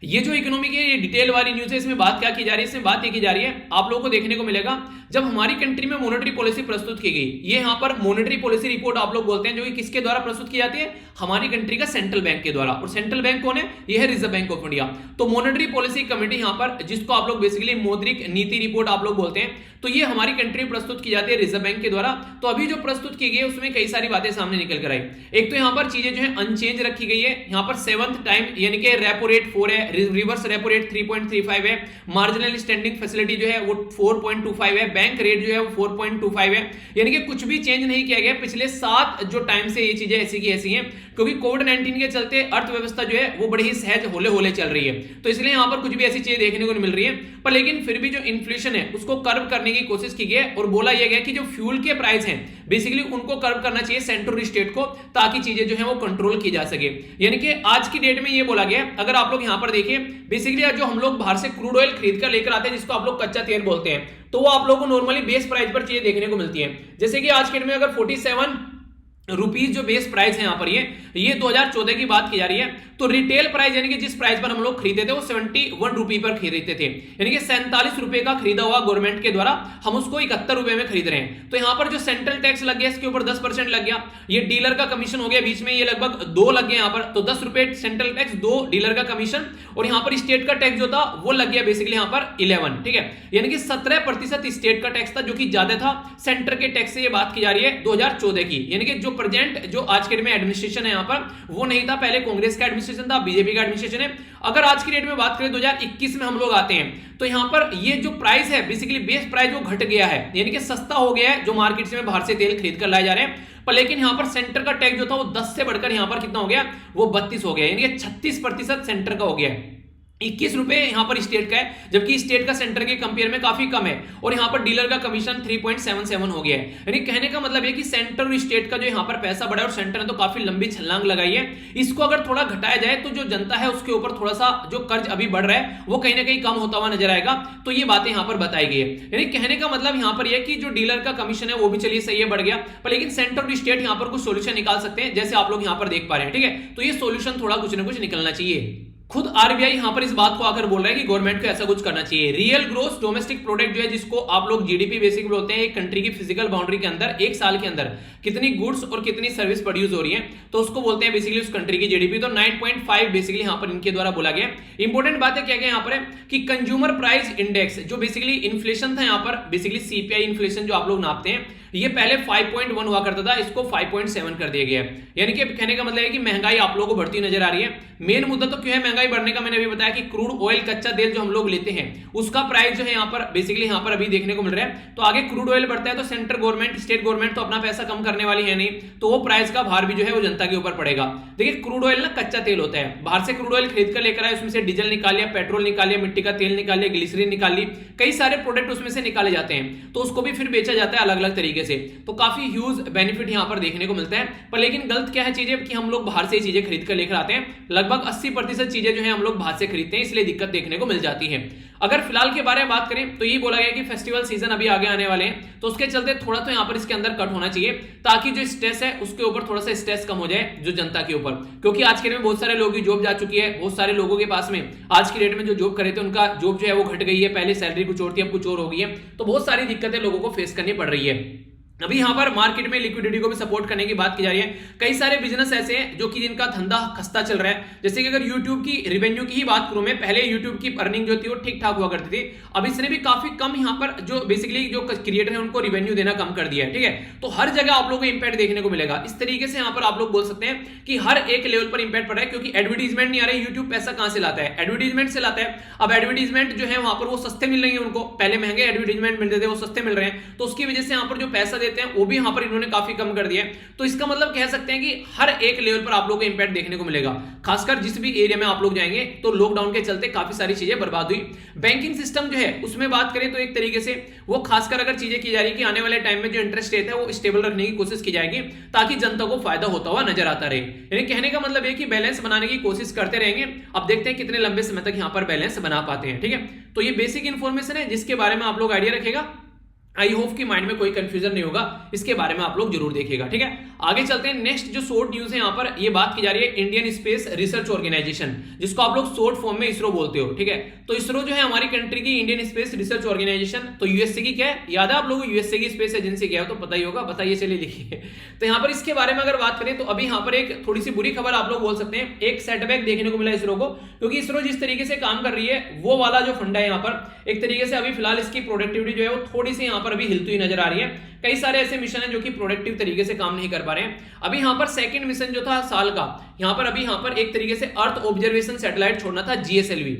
ये जो इकोनॉमी की ये डिटेल वाली न्यूज है, इसमें बात क्या की जा रही है, इसमें बात ये की जा रही है, आप लोगों को देखने को मिलेगा जब हमारी कंट्री में मॉनेटरी पॉलिसी प्रस्तुत की गई। ये यहां पर मॉनेटरी पॉलिसी रिपोर्ट आप लोग बोलते हैं, जो कि किसके द्वारा प्रस्तुत की जाती है, हमारी कंट्री का सेंट्रल बैंक के द्वारा। और सेंट्रल बैंक कौन है, ये है रिजर्व बैंक ऑफ इंडिया। तो मॉनेटरी पॉलिसी कमेटी यहां पर, जिसको आप लोग बेसिकली मौद्रिक नीति रिपोर्ट आप लोग बोलते हैं, तो ये हमारी कंट्री में प्रस्तुत की जाती है रिजर्व बैंक के द्वारा। तो अभी जो प्रस्तुत की गई है उसमें कई सारी बातें सामने निकल कर आई। एक तो यहां पर चीजें जो है अनचेंज रखी गई है। यहां पर 7th टाइम, यानी कि रेपो रेट 4 है, रिवर्स रेपो रेट 3.35 है, मार्जिनल स्टैंडिंग फैसिलिटी जो है वो 4.25 है, बैंक रेट जो है वो 4.25 है, यानी कि कुछ भी चेंज नहीं किया गया। पिछले 7 जो टाइम से ये चीजें ऐसी की ऐसी हैं, क्योंकि कोविड-19 के चलते अर्थव्यवस्था जो है वो बड़ी ही सहज होले होले चल रही है, तो इसलिए यहां पर कुछ भी ऐसी चीजें देखने को नहीं मिल रही है। पर लेकिन फिर भी जो इन्फ्लेशन है उसको कर्व करने की कोशिश की गई है, और बोला यह गया कि जो फ्यूल के प्राइस हैं बेसिकली उनको कर्व करना चाहिए सेंट्रल स्टेट को, ताकि चीजें जो है वो कंट्रोल की जा सके। यानी कि आज की डेट में ये बोला गया, अगर आप लोग यहां पर देखिए, बेसिकली जो हम लोग बाहर से क्रूड ऑयल खरीद कर लेकर आते हैं, जिसको आप लोग कच्चा तेल बोलते हैं, तो वो आप लोग को नॉर्मली बेस प्राइस पर चीजें देखने को मिलती है। जैसे कि आज के डेट में अगर 47 रुपीज जो बेस प्राइस है यहां पर, ये 2014 की बात की जा रही है, तो रिटेल प्राइस यानी कि जिस प्राइस पर हम लोग खरीदे थे वो 71 रुपए पर खरीदते थे, यानी कि 47 रुपए का खरीदा हुआ गवर्नमेंट के द्वारा, हम उसको 71 रुपए में खरीद रहे हैं। तो यहां पर जो सेंट्रल टैक्स लग गया इसके ऊपर 10% लग गया, ये डीलर का कमीशन हो गया बीच में, ये लगभग 2 लग गया यहां पर, तो 10 रुपए सेंट्रल टैक्स, 2 डीलर का कमीशन, और यहां पर स्टेट का टैक्स जो था वो लग गया बेसिकली यहां पर 11, ठीक है, यानी कि 17% स्टेट का टैक्स था, जो कि ज्यादा था सेंटर के टैक्स से। ये बात की जा रही है 2014 की, यानी कि जो प्रेजेंट जो आज के डेट में एडमिनिस्ट्रेशन है यहां पर, वो नहीं था, पहले कांग्रेस का एडमिनिस्ट्रेशन था, बीजेपी का एडमिनिस्ट्रेशन है। अगर आज की डेट में बात करें 2021 में हम लोग आते हैं, तो यहां पर ये जो प्राइस है बेसिकली बेस प्राइस वो घट गया है, यानी कि सस्ता हो गया है, जो मार्केट से बाहर से तेल खरीद कर लाए जा रहे हैं। पर लेकिन यहां पर सेंटर का टैक्स जो था वो 10 से बढ़कर यहां पर कितना हो गया, वो 32 हो गया, यानी कि 36% सेंटर का हो गया है। ₹21 यहाँ पर स्टेट का है, जबकि स्टेट का सेंटर के कंपेयर में काफी कम है। और यहाँ पर डीलर का कमीशन 3.77 हो गया है। यानी कहने का मतलब है कि सेंटर और स्टेट का जो यहाँ पर पैसा बढ़ा है, और सेंटर ने तो काफी लंबी छलांग लगाई है। इसको अगर थोड़ा घटाया जाए तो जो जनता है उसके ऊपर थोड़ा सा जो कर्ज अभी बढ़ रहा है वो कहीं ना कहीं कम होता हुआ नजर आएगा। तो ये बातें यहाँ पर बताई गई है। यानी कहने का मतलब यहाँ पर यह कि जो डीलर का कमीशन है वो भी चलिए सही है, बढ़ गया, पर लेकिन सेंटर और स्टेट यहाँ पर कुछ सोल्यूशन निकाल सकते हैं, जैसे आप लोग यहाँ पर देख पा रहे हैं। ठीक है, तो ये सोल्यूशन थोड़ा कुछ ना कुछ निकलना चाहिए। खुद आरबीआई यहां पर इस बात को आकर बोल रहा है कि गवर्नमेंट को ऐसा कुछ करना चाहिए। रियल ग्रोस डोमेस्टिक प्रोडक्ट जो है, जिसको आप लोग जीडीपी बेसिकली बोलते हैं, एक कंट्री की फिजिकल बाउंड्री के अंदर एक साल के अंदर कितनी गुड्स और कितनी सर्विस प्रोड्यूस हो रही है, तो उसको बोलते हैं बेसिकली उस कंट्री की जीडीपी। तो 9.5 बेसिकली यहां पर इनके द्वारा बोला गया। इंपॉर्टेंट बात है क्या क्या यहां पर है कि कंज्यूमर प्राइस इंडेक्स जो बेसिकली इन्फ्लेशन था, यहां पर बेसिकली सीपीआई इन्फ्लेशन जो आप लोग नापते हैं, ये पहले 5.1 हुआ करता था, इसको 5.7 कर दिया गया है। यानी कि कहने का मतलब है कि महंगाई आप लोगों को बढ़ती नजर आ रही है। मेन मुद्दा तो क्यों है महंगाई बढ़ने का, मैंने अभी बताया कि क्रूड ऑयल कच्चा तेल जो हम लोग लेते हैं उसका प्राइस जो है यहाँ पर बेसिकली यहाँ पर अभी देखने को मिल रहा है। तो आगे क्रूड ऑयल बढ़ता है तो सेंट्रल गवर्नमेंट, स्टेट गवर्नमेंट तो अपना पैसा कम करने वाली है नहीं, तो वो प्राइस का भार भी जो है वो जनता के ऊपर पड़ेगा। देखिए क्रूड ऑयल ना कच्चा तेल होता है, बाहर से क्रूड ऑयल खरीद कर लेकर आए, उसमें से डीजल निकाल लिया, पेट्रोल निकाल लिया, मिट्टी का तेल निकाल लिया, ग्लिसरीन निकाल ली, कई सारे प्रोडक्ट उसमें से निकाले जाते हैं, तो उसको भी फिर बेचा जाता है अलग अलग तरीके से। तो काफी ह्यूज बेनिफिट यहां पर देखने को मिलता है। पर लेकिन गलत क्या है चीजें कि हम लोग बाहर से चीजें खरीद कर लेकर आते हैं, लगभग 80% चीजें जो है हम लोग बाहर से खरीदते हैं, इसलिए दिक्कत देखने को मिल जाती है। अगर फिलहाल के बारे में बात करें तो ये बोला गया कि फेस्टिवल सीजन अभी आगे आने वाले हैं, तो उसके चलते थोड़ा तो यहाँ पर इसके अंदर कट होना चाहिए, ताकि जो स्ट्रेस है उसके ऊपर थोड़ा सा स्ट्रेस कम हो जाए जो जनता के ऊपर। क्योंकि आज के डेट में बहुत सारे लोगों की जॉब जा चुकी है, बहुत सारे लोगों के पास में आज की डेट में जो जॉब करे थे उनका जॉब जो है वो घट गई है, पहले सैलरी कुछ और थी अब कुछ और हो गई है, तो बहुत सारी दिक्कतें लोगों को फेस करनी पड़ रही है। अभी यहां पर मार्केट में लिक्विडिटी को भी सपोर्ट करने की बात की जा रही है। कई सारे बिजनेस ऐसे हैं जो कि जिनका धंधा खस्ता चल रहा है, जैसे कि अगर YouTube की रेवेन्यू की ही बात करूं मैं, पहले YouTube की अर्निंग जो थी वो ठीक ठाक हुआ करती थी, अब इसने भी काफी कम यहां पर जो बेसिकली जो क्रिएटर है उनको रेवेन्यू देना कम कर दिया है। ठीक है, तो हर जगह आप लोगों को इंपैक्ट देखने को मिलेगा। इस तरीके से यहां पर आप लोग बोल सकते हैं कि हर एक लेवल पर इंपैक्ट पड़ रहा है, क्योंकि एडवर्टीजमेंट नहीं आ रहा है। यूट्यूब पैसा कहां से लाता है? एडवर्टीजमेंट से लाता है। अब एडवर्टीजमेंट जो है वहां पर वो सस्ते मिल रही है उनको, पहले महंगे एडवर्टीजमेंट मिलते थे वो सस्ते मिल रहे हैं, तो उसकी वजह से यहां पर जो पैसा देते हैं वो भी यहां पर इन्होंने काफी कम कर दिया है। तो इसका मतलब कह सकते हैं कि हर एक लेवल पर आप लोगों को इंपैक्ट देखने को मिलेगा। खासकर जिस भी एरिया में आप लोग जाएंगे तो लॉकडाउन के चलते काफी सारी चीजें बर्बाद हुई। बैंकिंग सिस्टम जो है उसमें बात करें तो एक तरीके से वो खासकर अगर चीजें की जा रही है कि आने वाले टाइम में जो इंटरेस्ट रेट है वो स्टेबल रखने की कोशिश की जाएगी, ताकि जनता को फायदा होता हुआ नजर आता रहे। यानी कहने का मतलब है कि बैलेंस बनाने की कोशिश करते रहेंगे। अब देखते हैं कितने लंबे समय तक यहां पर बैलेंस बना पाते हैं। ठीक है, तो ये बेसिक इंफॉर्मेशन है जिसके बारे में आप लोग आइडिया रखेगा। आई होप कि माइंड में कोई कंफ्यूजन नहीं होगा, इसके बारे में आप लोग जरूर देखिएगा। ठीक है, आगे चलते हैं। नेक्स्ट जो शॉर्ट न्यूज है यहाँ पर ये बात की जा रही है इंडियन स्पेस रिसर्च ऑर्गेनाइजेशन, जिसको आप लोग शॉर्ट फॉर्म में इसरो बोलते हो। ठीक है, तो इसरो जो है हमारी कंट्री की इंडियन स्पेस रिसर्च ऑर्गेनाइजेशन, तो यूएसए की क्या है, याद है आप लोगों को? यूएसए की स्पेस एजेंसी क्या है तो पता ही होगा, बताइए, चलिए लिखिए। तो यहाँ पर इसके बारे में अगर बात करें तो अभी यहाँ पर एक थोड़ी सी बुरी खबर आप लोग बोल सकते हैं, एक सेटबैक देखने को मिला इसरो को, क्योंकि इसरो जिस तरीके से काम कर रही है वो वाला जो फंडा है यहाँ पर एक तरीके से अभी फिलहाल इसकी प्रोडक्टिविटी जो है वो थोड़ी सी यहाँ पर अभी हिलती हुई नजर आ रही है। कई सारे ऐसे मिशन हैं जो कि प्रोडक्टिव तरीके से काम नहीं कर पा रहे हैं। अभी यहाँ पर सेकंड मिशन जो था साल का, यहाँ पर अभी यहाँ पर एक तरीके से अर्थ ऑब्जर्वेशन सैटेलाइट छोड़ना था, जीएसएलवी,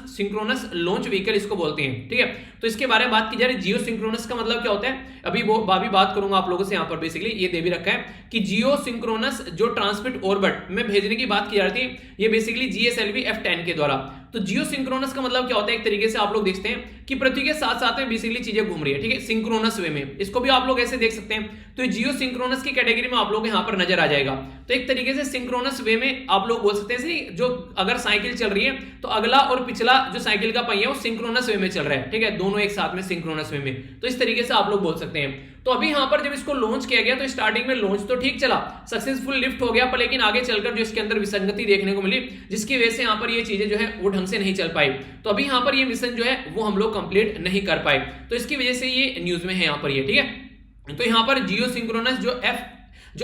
सिंक्रोनस लॉन्च व्हीकल इसको बोलते हैं। ठीक है, तो इसके बारे में बात की जा रही है। जियो सिंक्रोनस का मतलब क्या होता है, अभी बात करूंगा आप लोगों से। यहाँ पर बेसिकली ये दे भी रखा है कि जियो सिंक्रोनस जो ट्रांसमिट ऑर्बिट में भेजने की बात की जा रही थी, ये बेसिकली जीएसएलवी F10 के द्वारा। तो जियो सिंक्रोनस का मतलब क्या होता है, एक तरीके से आप लोग देखते हैं कि पृथ्वी के साथ साथ में बेसिकली चीजें घूम रही है। ठीक है, सिंक्रोनस वे में, इसको भी आप लोग ऐसे देख सकते हैं। तो जियो सिंक्रोनस की कैटेगरी में आप लोग यहाँ पर नजर आ जाएगा। तो एक तरीके से सिंक्रोनस वे में आप लोग बोल सकते हैं जो अगर साइकिल चल रही है तो अगला और पिछला जो साइकिल का पहिया है वो सिंक्रोनस वे में चल रहा है। ठीक है, दोनों एक साथ में सिंक्रोनस वे में, तो इस तरीके से आप लोग बोल सकते हैं। तो अभी यहां पर जब इसको लॉन्च किया गया तो स्टार्टिंग में लॉन्च तो ठीक चला, सक्सेसफुल लिफ्ट हो गया, पर लेकिन आगे चलकर जो इसके अंदर विसंगति देखने को मिली, जिसकी वजह से यहां पर ये चीजें जो है वो ढंग से नहीं चल पाई। तो अभी यहां पर ये मिशन जो है वो हम लोग कंप्लीट नहीं कर पाए, तो इसकी वजह से ये न्यूज में है यहां पर ये। ठीक है, तो यहां पर जियो सिंक्रोनस जो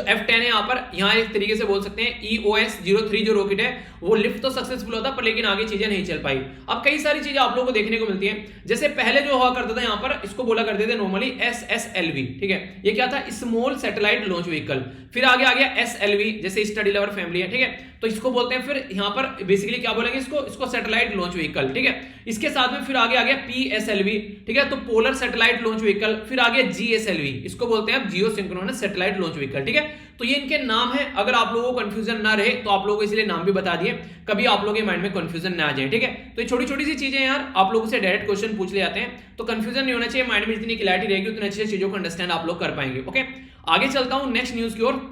F10 है, यहाँ पर यहाँ एक तरीके से बोल सकते हैं EOS 03 जो रॉकेट है वो लिफ्ट तो सक्सेसफुल होता, पर लेकिन आगे चीजें नहीं चल पाई। अब कई सारी चीजें आप लोगों को देखने को मिलती हैं, जैसे पहले जो हुआ करता था यहाँ पर इसको बोला करते थे नॉर्मली SSLV। ठीक है, ये क्या था, स्मॉल सैटेलाइट लॉन्च व्हीकल। फिर आगे आ गया SLV, जैसे स्टडी लवर फैमिली है। ठीक है, तो इसको बोलते हैं, फिर यहाँ पर बेसिकली क्या बोलेंगे इसको सैटेलाइट लॉन्च व्हीकल। ठीक है, इसके साथ में फिर आगे आ गया PSLV। ठीक है, तो पोलर सैटेलाइट लॉन्च व्हीकल। फिर आगे GSLV, इसको बोलते हैं अब जियो सिंक्रोनस सैटेलाइट लॉन्च व्हीकल। ठीक है, तो ये इनके नाम है, अगर आप लोगों को कंफ्यूजन ना रहे तो आप लोगों को इसलिए नाम भी बता दिए, कभी आप लोगों के माइंड में कंफ्यूजन ना आ जाए, ठीक है। तो ये छोटी छोटी सी चीजें यार आप लोगों से डायरेक्ट क्वेश्चन पूछ ले जाते हैं, तो कंफ्यूजन नहीं होना चाहिए, माइंड में जितनी क्लैरिटी रहेगी उतनी अच्छी चीजों को अंडरस्टैंड आप लोग कर पाएंगे। ओके, आगे चलता हूं नेक्स्ट न्यूज की ओर।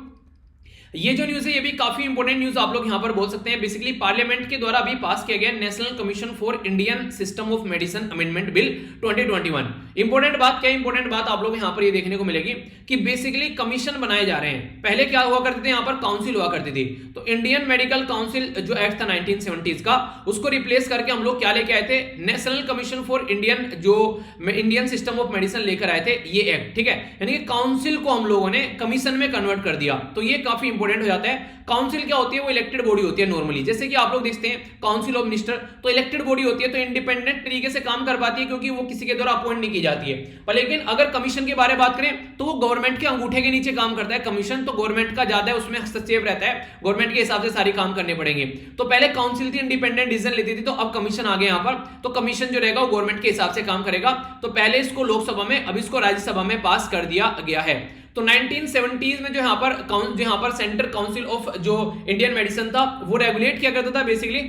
ये जो न्यूज है ये भी काफी इंपॉर्टेंट न्यूज आप लोग यहां पर बोल सकते हैं। बेसिकली पार्लियामेंट के द्वारा अभी पास किया गया national commission for Indian system of medicine amendment bill 2021। Important बात क्या है? इंपॉर्टेंट बात आप लोग यहां पर ये देखने को मिलेगी कि बेसिकली कमीशन बनाए जा रहे हैं। पहले क्या हुआ करते थे, यहां पर काउंसिल हुआ करती थी, तो इंडियन मेडिकल काउंसिल जो एक्ट था 1970s का, उसको रिप्लेस करके हम लोग क्या लेके आए थे, नेशनल कमीशन फॉर इंडियन जो इंडियन सिस्टम ऑफ मेडिसिन लेकर आए थे ये एक्ट, ठीक है। यानी कि काउंसिल को हम लोगों ने कमीशन में कन्वर्ट कर दिया, तो ये काफी इंपॉर्टेंट हो जाता है। काउंसिल क्या होती है? वो इलेक्टेड बॉडी होती है नॉर्मली, जैसे कि आप लोग देखते हैं काउंसिल ऑफ मिनिस्टर, तो इलेक्टेड बॉडी होती है, तो इंडिपेंडेंट तरीके से काम कर पाती है क्योंकि वो किसी के द्वारा अपॉइंट नहीं की जाती है। पर लेकिन अगर कमीशन के बारे में बात करें तो वो गवर्नमेंट के अंगूठे के नीचे काम करता है कमीशन, तो गवर्नमेंट का ज्यादा है, उसमें हस्तक्षेप रहता है, गवर्नमेंट के हिसाब से सारी काम करने पड़ेंगे। तो पहले काउंसिल थी, इंडिपेंडेंट डिसीजन लेती थी, तो अब कमीशन आ गया यहाँ पर, तो कमीशन जो रहेगा वो गवर्नमेंट के हिसाब से काम करेगा। तो पहले इसको लोकसभा में, अब इसको राज्यसभा में पास कर दिया गया है। तो 1970s में जो यहाँ पर सेंट्रल काउंसिल ऑफ जो इंडियन मेडिसिन था वो रेगुलेट किया करता था बेसिकली,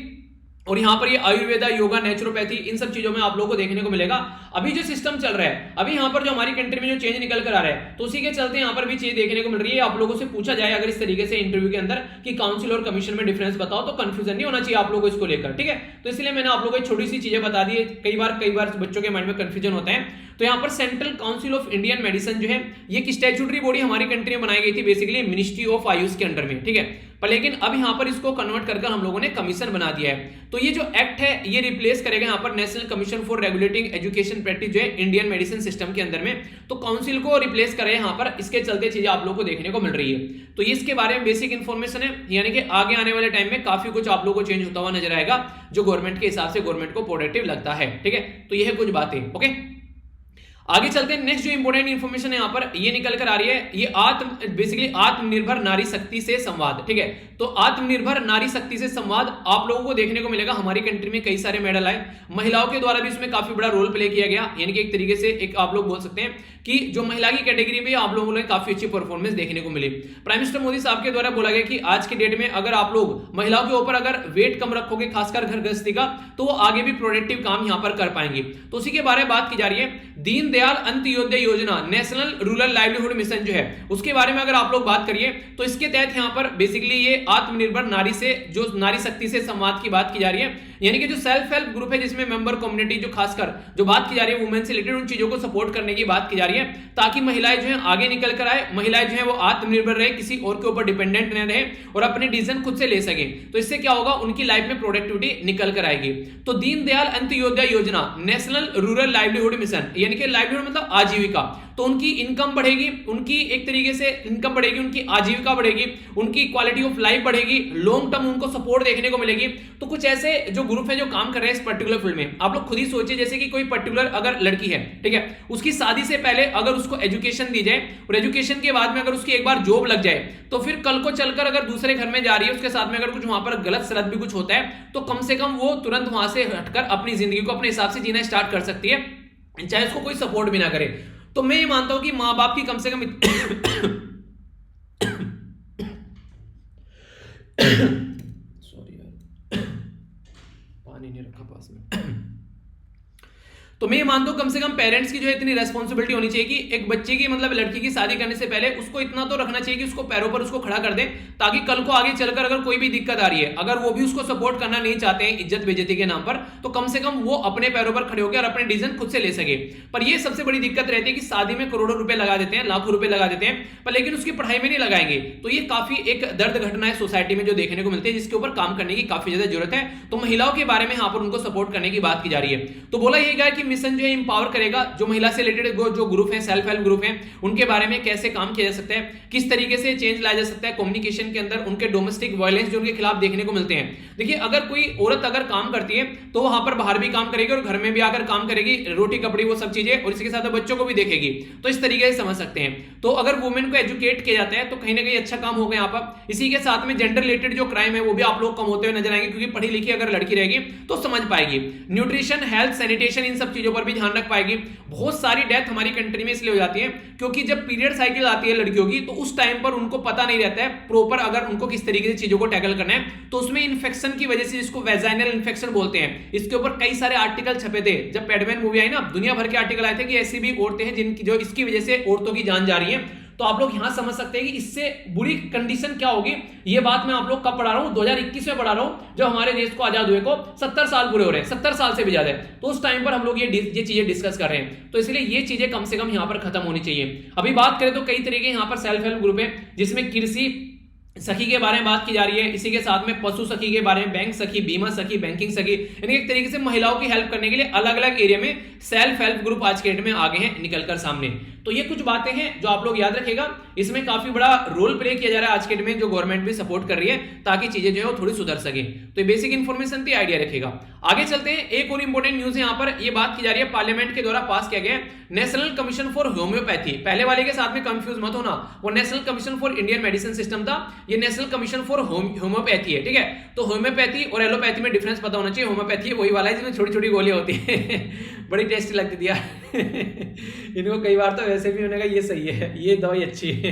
और यहां पर ये आयुर्वेदा, योगा, नेचुरोपैथी, इन सब चीजों में आप लोगों को देखने को मिलेगा। अभी जो सिस्टम चल रहा है, अभी यहां पर जो हमारी कंट्री में जो चेंज निकल कर आ रहा है, तो उसी के चलते यहां पर भी चीज देखने को मिल रही है। आप लोगों से पूछा जाए अगर इस तरीके से इंटरव्यू के अंदर कि काउंसिल और कमीशन में डिफरेंस बताओ, तो कंफ्यूजन नहीं होना चाहिए आप लोगों को इसको लेकर, ठीक है। तो इसलिए मैंने आप लोगों को छोटी सी चीजें बता दी है, कई बार बच्चों के माइंड में कंफ्यूजन होता है। तो यहाँ पर central council of Indian medicine जो है ये एक स्टैट्यूटरी बॉडी हमारी कंट्री में बनाई गई थी, बेसिकली मिनिस्ट्री ऑफ आयुष के अंडर में, ठीक है। पर लेकिन अब यहाँ पर इसको कन्वर्ट करके हम लोगों ने कमीशन बना दिया है। तो ये जो एक्ट है ये रिप्लेस करेगा यहाँ पर national commission for regulating education practice जो है इंडियन मेडिसिन सिस्टम के अंदर में, तो काउंसिल को रिप्लेस करे यहाँ पर, इसके चलते चीजें आप लोगों को देखने को मिल रही है। तो ये इसके बारे में बेसिक इन्फॉर्मेशन है, यानी कि आगे आने वाले टाइम में काफी कुछ आप लोगों को चेंज होता हुआ नजर आएगा जो गवर्नमेंट के हिसाब से गवर्नमेंट को प्रोडक्टिव लगता है, ठीक है। तो ये है कुछ बातें, ओके। आगे चलते हैं, नेक्स्ट जो इंपोर्टेंट इंफॉर्मेशन है यहाँ पर ये निकल कर आ रही है, ये बेसिकली आत्मनिर्भर नारी शक्ति से संवाद, ठीक है। तो आत्मनिर्भर नारी शक्ति से संवाद आप लोगों को देखने को मिलेगा। हमारी कंट्री में कई सारे मेडल आए, महिलाओं के द्वारा भी इसमें काफी बड़ा रोल प्ले किया गया, यानी कि एक तरीके से एक आप लोग बोल सकते हैं कि जो महिला की कैटेगरी में आप लोगों ने काफी अच्छी परफॉर्मेंस देखने को मिली। प्राइम मिनिस्टर मोदी साहब के द्वारा बोला गया कि आज की डेट में अगर आप लोग महिलाओं के ऊपर अगर वेट कम रखोगे, खासकर घर गृहस्थी का, तो वो आगे भी प्रोडक्टिव काम यहाँ पर कर पाएंगे। तो उसी के बारे में बात की जा रही है। दीनदयाल अंत्योदय योजना, नेशनल रूरल लाइवलीहुड मिशन जो है उसके बारे में अगर आप लोग बात करिए, तो इसके तहत यहाँ पर बेसिकली ये आत्मनिर्भर नारी से, जो नारी शक्ति से संवाद की बात की जा रही है, यानी कि जो सेल्फ हेल्प ग्रुप है जिसमें मेंबर कम्युनिटी जो खासकर जो बात की जा रही है वुमेन से रिलेटेड, उन चीजों को सपोर्ट करने की बात की जा रही है, ताकि महिलाएं जो है आगे निकल कर आए, महिलाएं जो है वो आत्मनिर्भर रहे, किसी और के ऊपर डिपेंडेंट न रहे और अपने डिसीजन खुद से ले सके। तो इससे क्या होगा, उनकी लाइफ में प्रोडक्टिविटी निकल कर आएगी। तो दीनदयाल अंत्योदय योजना, नेशनल रूरल लाइवलीहुड मिशन, यानी कि लाइवलीहुड मतलब आजीविका, तो उनकी इनकम बढ़ेगी, उनकी एक तरीके से इनकम बढ़ेगी, उनकी आजीविका बढ़ेगी, उनकी क्वालिटी ऑफ लाइफ बढ़ेगी, लॉन्ग टर्म उनको सपोर्ट देखने को मिलेगी। तो कुछ ऐसे जो ग्रुप है जो काम कर रहे हैं इस पर्टिकुलर फील्ड में, आप लोग खुद ही सोचिए, जैसे कि कोई पर्टिकुलर अगर लड़की है, ठीक है, उसकी शादी से पहले अगर उसको एजुकेशन दी जाए और एजुकेशन के बाद में अगर उसकी एक बार जॉब लग जाए, तो फिर कल को चलकर अगर दूसरे घर में जा रही है, उसके साथ में अगर कुछ वहां पर गलत सलत भी कुछ होता है, तो कम से कम वो तुरंत वहां से हटकर अपनी जिंदगी को अपने हिसाब से जीना स्टार्ट कर सकती है, चाहे उसको कोई सपोर्ट भी ना करे। तो मैं ये मानता हूं कि मां बाप की कम से कम सॉरी यार, पानी नहीं रखा पास में। तो मैं ये मानता हूं कम से कम पेरेंट्स की जो है इतनी रेस्पॉन्सिबिलिटी होनी चाहिए कि एक बच्चे की मतलब लड़की की शादी करने से पहले उसको इतना तो रखना चाहिए कि उसको पैरों पर उसको खड़ा कर दे, ताकि कल को आगे चलकर अगर कोई भी दिक्कत आ रही है, अगर वो भी उसको सपोर्ट करना नहीं चाहते हैं इज्जत बेइज्जती के नाम पर, तो कम से कम वो अपने पैरों पर खड़े होकर और अपने डिसीजन खुद से ले सके। पर ये सबसे बड़ी दिक्कत रहती है कि शादी में करोड़ों रुपए लगा देते हैं, लाखों रुपए लगा देते हैं, पर लेकिन उसकी पढ़ाई में नहीं लगाएंगे। तो ये काफी एक दर्द घटना है सोसाइटी में जो देखने को मिलती है, जिसके ऊपर काम करने की काफी ज्यादा जरूरत है। तो महिलाओं के बारे में यहाँ पर उनको सपोर्ट करने की बात की जा रही है। तो बोला यह गया कि मिशन जो है इंपावर करेगा जो महिला से रिलेटेड जो ग्रुप है, सेल्फ हेल्प ग्रुप है, उनके बारे में कैसे काम किया जा सकता है, किस तरीके से चेंज लाया जा सकता है कम्युनिकेशन के अंदर, उनके डोमेस्टिक वायलेंस जो उनके खिलाफ देखने को मिलते हैं। देखिए, अगर कोई औरत अगर काम करती है तो वहां पर बाहर भी काम करेगी और घर में भी आकर काम करेगी, रोटी कपड़ी वो सब चीजें, और इसके साथ बच्चों को भी देखेगी। तो इस तरीके से समझ सकते हैं। तो अगर वुमेन को एजुकेट किया जाता है तो कहीं ना कहीं अच्छा काम होगा यहाँ पर। इसी के साथ में जेंडर रिलेटेड जो क्राइम है वो भी आप लोग कम होते हुए नजर आएंगे, क्योंकि पढ़ी लिखी अगर लड़की रहेगी तो समझ पाएगी। न्यूट्रिशन, हेल्थ, सैनिटेशन, इन सब सब चीजों पर भी ध्यान रख पाएगी। बहुत सारी डेथ हमारी कंट्री में इसलिए हो जाती है क्योंकि जब पीरियड साइकिल आती है लड़कियों की, तो उस टाइम पर उनको पता नहीं रहता है प्रॉपर अगर उनको किस तरीके से चीजों को टैकल करना है। तो उसमें इन्फेक्शन की वजह से, जिसको वेजाइनल इन्फेक्शन बोलते हैं, इसके ऊपर कई सारे आर्टिकल छपे थे। जब पैडमैन मूवी आई ना, दुनिया भर के आर्टिकल आए थे कि ऐसी भी औरतें हैं जिनकी जो इसकी वजह से औरतों की जान जा रही है। तो आप लोग यहां समझ सकते हैं कि इससे बुरी कंडीशन क्या होगी। ये बात मैं आप लोग कब पढ़ा रहा हूं, 2021 में पढ़ा रहा हूं, जब हमारे देश को आजाद हुए को 70 साल पूरे हो रहे हैं, 70 साल से भी ज्यादा है। तो उस टाइम पर हम लोग ये चीजें डिस्कस कर रहे हैं। तो इसलिए ये चीजें कम से कम यहां पर खत्म होनी चाहिए। अभी बात करें तो कई तरीके यहां पर सेल्फ हेल्प ग्रुप है, जिसमें कृषि सखी के बारे में बात की जा रही है, इसी के साथ में पशु सखी के बारे में, बैंक सखी, बीमा सखी, बैंकिंग सखी, यानी एक तरीके से महिलाओं की हेल्प करने के लिए अलग अलग एरिया में सेल्फ हेल्प ग्रुप आज के डेट में आगे हैं निकलकर सामने। तो ये कुछ बातें हैं जो आप लोग याद रखेगा। इसमें काफी बड़ा रोल प्ले किया जा रहा है आज के डेट में, जो गवर्नमेंट भी सपोर्ट कर रही है ताकि चीजें जो है वो थोड़ी सुधर सके। तो ये बेसिक इन्फॉर्मेशन थी, आइडिया रखेगा। आगे चलते हैं, एक और इंपॉर्टेंट न्यूज है यहाँ पर, ये बात की जा रही है पार्लियामेंट के द्वारा पास किया गया नेशनल कमीशन फॉर होम्योपैथी। पहले वाले के साथ में कंफ्यूज मत होना, वो national commission for Indian medicine system था, ये नेशनल कमीशन फॉर होम्योपैथी है। ठीक है, तो होम्योपैथी और एलोपैथी में डिफरेंस पता होना चाहिए। होम्योपैथी वही वाला है जिसमें छोटी छोटी गोलियां होती है बड़ी टेस्टी लगती थी यार इनको कई बार तो वैसे भी होने का ये सही है, ये दवाई अच्छी है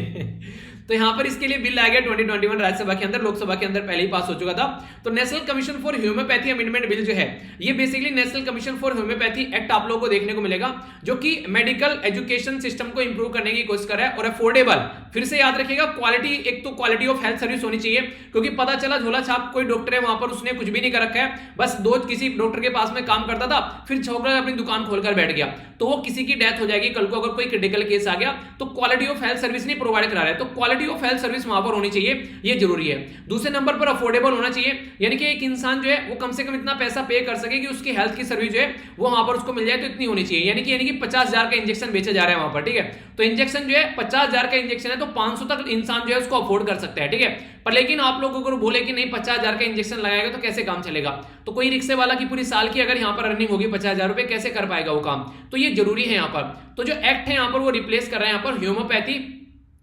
तो यहाँ पर इसके लिए बिल आ गया 2021 राज्यसभा के अंदर, लोकसभा के अंदर पहले ही पास हो चुका था। तो national commission for homeopathy amendment bill जो है, ये basically national commission for homeopathy act आप लोगों को देखने को मिलेगा, जो कि मेडिकल एजुकेशन सिस्टम को इंप्रूव करने की कोशिश कर रहा है और अफोर्डेबल, फिर से याद रखिएगा क्वालिटी, एक तो क्वालिटी ऑफ हेल्थ सर्विस होनी चाहिए, क्योंकि पता चला झोला छाप कोई डॉक्टर है वहां पर, उसने कुछ भी नहीं कर रखा है, बस किसी डॉक्टर के पास में काम करता था, फिर छोकरा अपनी दुकान खोलकर बैठ गया, तो वो किसी की डेथ हो जाएगी कल को अगर कोई क्रिटिकल केस आ गया। तो क्वालिटी ऑफ हेल्थ सर्विस नहीं प्रोवाइड करा रहा है, तो क्वालिटी ऑफ हेल्थ सर्विस वहां पर होनी चाहिए, ये जरूरी है। दूसरे नंबर पर अफोर्डेबल होना चाहिए, यानी कि एक इंसान जो है वो कम से कम इतना पैसा पे कर सके कि उसकी हेल्थ की सर्विस जो है वो वहां पर उसको मिल जाए, तो इतनी होनी चाहिए। यानी कि 50,000 का इंजेक्शन बेचा जा रहा है वहां पर, ठीक है, तो इंजेक्शन जो है 50,000 का इंजेक्शन है, तो 500 तक इंसान जो है उसको अफोर्ड कर सकता है, ठीक है। पर लेकिन आप लोग अगर बोले कि नहीं 50,000 का इंजेक्शन लगाएगा तो कैसे काम चलेगा, तो कोई रिक्शे वाला की पूरी साल की अगर यहाँ पर रनिंग होगी 50,000 रुपए, कैसे कर पाएगा वो काम। तो ये जरूरी है यहाँ पर। तो जो एक्ट है यहाँ पर वो रिप्लेस कर रहा है यहाँ पर होम्योपैथी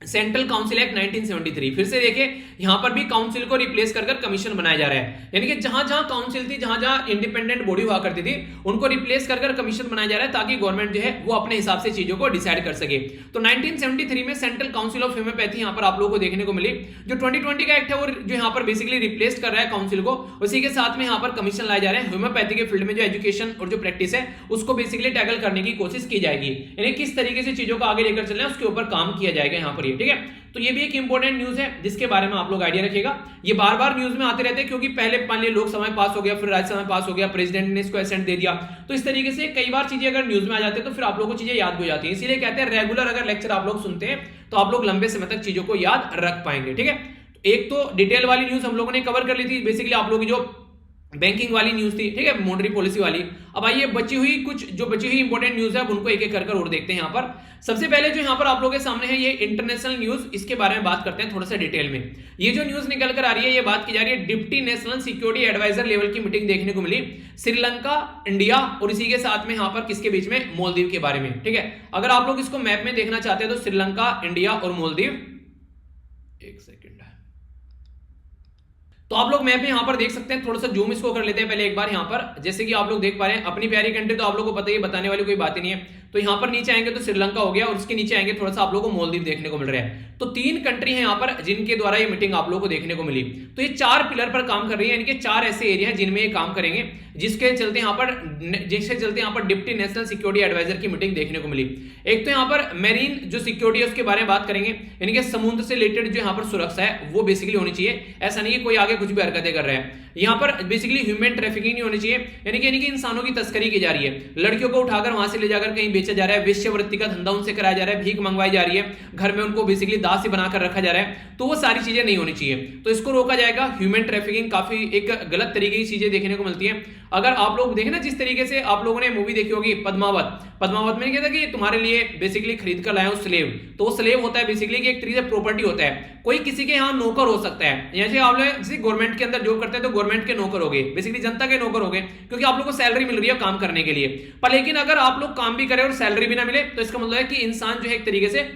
सेंट्रल काउंसिल एक्ट 1973। फिर से देखिए यहां पर भी काउंसिल को रिप्लेस कर कमीशन बनाया जा रहा है, यानी कि जहां जहां काउंसिल थी, जहां जहां इंडिपेंडेंट बॉडी हुआ करती थी, उनको रिप्लेस कर कमीशन बनाया जा रहा है ताकि गवर्नमेंट जो है वो अपने हिसाब से चीजों को डिसाइड कर सके। तो 1973 में सेंट्रल काउंसिल ऑफ होम्योपैथी यहां पर आप लोगों को देखने को मिली। जो 2020 का एक्ट है वो जो यहां पर बेसिकली रिप्लेस कर रहा है काउंसिल को, उसी के साथ में यहां पर कमीशन लाए जा रहे हैं। होम्योपैथी के फील्ड में जो एजुकेशन और जो प्रैक्टिस है उसको बेसिकली टैकल करने की कोशिश की जाएगी, यानी किस तरीके से चीजों को आगे लेकर चलना है उसके ऊपर काम किया जाएगा यहां पर, ये ठीक है। तो ये भी एक इंपॉर्टेंट न्यूज है जिसके बारे में आप लोग आइडिया रखिएगा। ये बार बार न्यूज में आते रहते हैं क्योंकि पहले मान लीजिए लोकसभा में पास हो गया, फिर राज्यसभा में पास हो गया, प्रेसिडेंट ने इसको एसेंट दे दिया, तो इस तरीके से कई बार चीजें अगर न्यूज में आ जाती है तो फिर आप लोगों को चीजें याद हो जाती है। इसीलिए कहते हैं रेगुलर अगर लेक्चर आप लोग सुनते हैं तो आप लोग लंबे समय तक चीजों को याद रख पाएंगे, ठीक है। एक तो डिटेल वाली न्यूज हम लोगों ने कवर कर ली थी, बेसिकली आप लोगों की जो बैंकिंग वाली न्यूज थी, ठीक है, मॉनेटरी पॉलिसी वाली। अब आइए बची हुई इंपॉर्टेंट न्यूज है, अब उनको एक एक कर और देखते हैं। यहाँ पर सबसे पहले जो यहाँ पर आप लोगों के सामने है ये इंटरनेशनल न्यूज, इसके बारे में बात करते हैं थोड़ा सा डिटेल में। ये जो न्यूज निकल कर आ रही है, ये बात की जा रही है deputy national security adviser level की मीटिंग देखने को मिली श्रीलंका, इंडिया और इसी के साथ में यहाँ पर किसके बीच में, मालदीव के बारे में, ठीक है। अगर आप लोग इसको मैप में देखना चाहते हैं तो श्रीलंका, इंडिया और मालदीव, एक सेकेंड, तो आप लोग मैप में यहां पर देख सकते हैं। थोड़ा सा जूम इसको कर लेते हैं पहले एक बार यहां पर, जैसे कि आप लोग देख पा रहे हैं अपनी प्यारी कंट्री, तो आप लोगों को पता ही, बताने वाली कोई बात ही नहीं है। तो यहां पर नीचे आएंगे तो श्रीलंका हो गया और उसके नीचे आएंगे थोड़ा सा आप लोगों को मालदीव देखने को मिल रहा है। तो 3 कंट्री है यहां पर जिनके द्वारा ये मीटिंग आप लोगों को देखने को मिली। तो ये 4 पिलर पर काम कर रही है, यानी कि 4 ऐसे एरिया हैं जिनमें ये काम करेंगे, जिसके चलते यहां पर डिप्टी नेशनल सिक्योरिटी एडवाइजर की मीटिंग देखने को मिली। एक तो यहां पर मेरीन जो सिक्योरिटी है उसके बारे में बात करेंगे, यानी कि समुद्र से रिलेटेड जो यहां पर सुरक्षा है वो बेसिकली होनी चाहिए। ऐसा नहीं कि कोई आगे कुछ भी हरकतें कर रहा है। यहां पर बेसिकली ह्यूमन ट्रैफिकिंग नहीं होनी चाहिए, यानी कि इंसानों की तस्करी की जा रही है, लड़कियों को उठाकर वहां से ले जाकर कहीं बेचा जा रहा है, वेश्यावृत्ति का धंधा उनसे कराया जा रहा है, भीख मंगवाई जा रही है, घर में उनको बेसिकली दासी बनाकर रखा जा रहा है, तो वो सारी चीजें नहीं होनी चाहिए, तो इसको रोका जाएगा। ह्यूमन ट्रैफिकिंग काफी एक गलत तरीके की चीजें देखने को मिलती है। अगर आप लोग देखें ना, जिस तरीके से आप लोगों ने मूवी देखी होगी पद्मावत में क्या था कि तुम्हारे लिए बेसिकली खरीद कर लाया हूं स्लेव, तो वो स्लेव होता है बेसिकली कि एक तरीके से प्रॉपर्टी होता है, कोई किसी के यहाँ नौकर हो सकता है। जैसे आप लोग जैसे गवर्नमेंट के अंदर जॉब करते हैं तो गवर्नमेंट के नौकर हो गए, बेसिकली जनता के नौकर हो गए, क्योंकि आप लोग को सैलरी मिल रही है काम करने के लिए। पर लेकिन अगर आप लोग काम भी करें और सैलरी भी ना मिले तो इसका मतलब है कि इंसान जो है एक तरीके से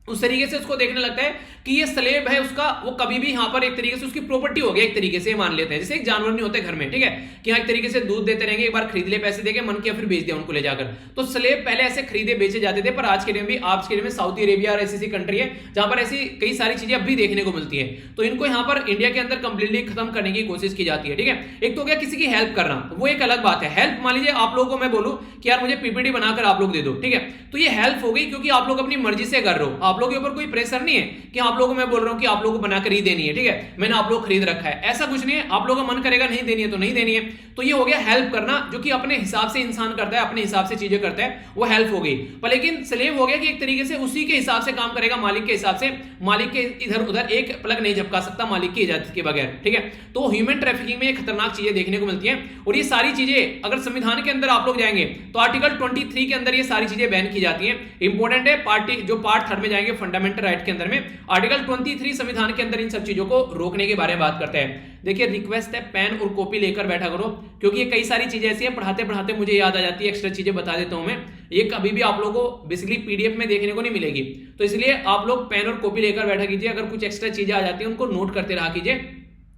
उस तरीके से उसको देखने लगता है कि ये स्लेव है उसका, वो कभी भी यहाँ पर एक तरीके से उसकी प्रॉपर्टी हो गया, एक तरीके से मान लेते हैं जैसे एक जानवर नहीं होते घर में, ठीक है, कि हाँ एक तरीके से दूध देते रहेंगे, एक बार खरीद ले पैसे देके, मन किया फिर बेच दिया उनको ले जाकर। तो स्लेव पहले ऐसे खरीदे बेचे जाते थे, पर आज के दिन भी आज के दिन में सऊदी अरेबिया और ऐसी कंट्री है जहां पर ऐसी कई सारी चीजें अब भी देखने को मिलती है। तो इनको यहाँ पर इंडिया के अंदर कंप्लीटली खत्म करने की कोशिश की जाती है, ठीक है। एक तो हो गया किसी की हेल्प करना, वो एक अलग बात है। हेल्प मान लीजिए आप लोगों को मैं बोलूं कि यार मुझे पीपीटी बनाकर आप लोग दे दो, ठीक है, तो ये हेल्प हो गई क्योंकि आप लोग अपनी मर्जी से कर रहे हो, आप लोगों के ऊपर कोई प्रेशर नहीं है कि आप लोगों को मैं बोल रहा हूं कि आप लोगों को बनाकर ही देनी है, ठीक है, मैंने आप लोग खरीद रखा है, ऐसा कुछ नहीं है। आप लोगों का मन करेगा नहीं देनी है तो नहीं देनी है। तो ये हो गया हेल्प करना, जो कि अपने हिसाब से इंसान करता है, अपने हिसाब से चीजें करता है, वो हेल्प हो गई। पर लेकिन स्लेव हो गया कि एक तरीके से उसी के हिसाब से काम करेगा, मालिक के हिसाब से, मालिक के इधर उधर एक प्लग नहीं झपका सकता मालिक की इजाजत के बगैर, ठीक है। तो ह्यूमन ट्रैफिकिंग में खतरनाक चीजें देखने को मिलती हैं। और ये सारी चीजें अगर संविधान के अंदर आप लोग जाएंगे तो आर्टिकल 23 के अंदर ये सारी चीजें बैन की जाती हैं। इंपॉर्टेंट है, पार्ट 3 में जाएंगे फंडामेंटल राइट के अंदर में, आर्टिकल 23 संविधान के अंदर इन सब चीजों को रोकने के बारे में बात करते हैं। देखिए रिक्वेस्ट है पेन और कॉपी लेकर बैठा करो, क्योंकि ये कई सारी चीजें ऐसी हैं पढ़ाते पढ़ाते मुझे याद आ जाती है, एक्स्ट्रा चीजें बता देता हूं मैं, ये कभी भी आप लोगों को बेसिकली पीडीएफ में देखने को नहीं मिलेगी। तो इसलिए आप लोग पेन और कॉपी लेकर बैठा कीजिए, अगर कुछ एक्स्ट्रा चीजें आ जाती है उनको नोट करते रहा कीजिए।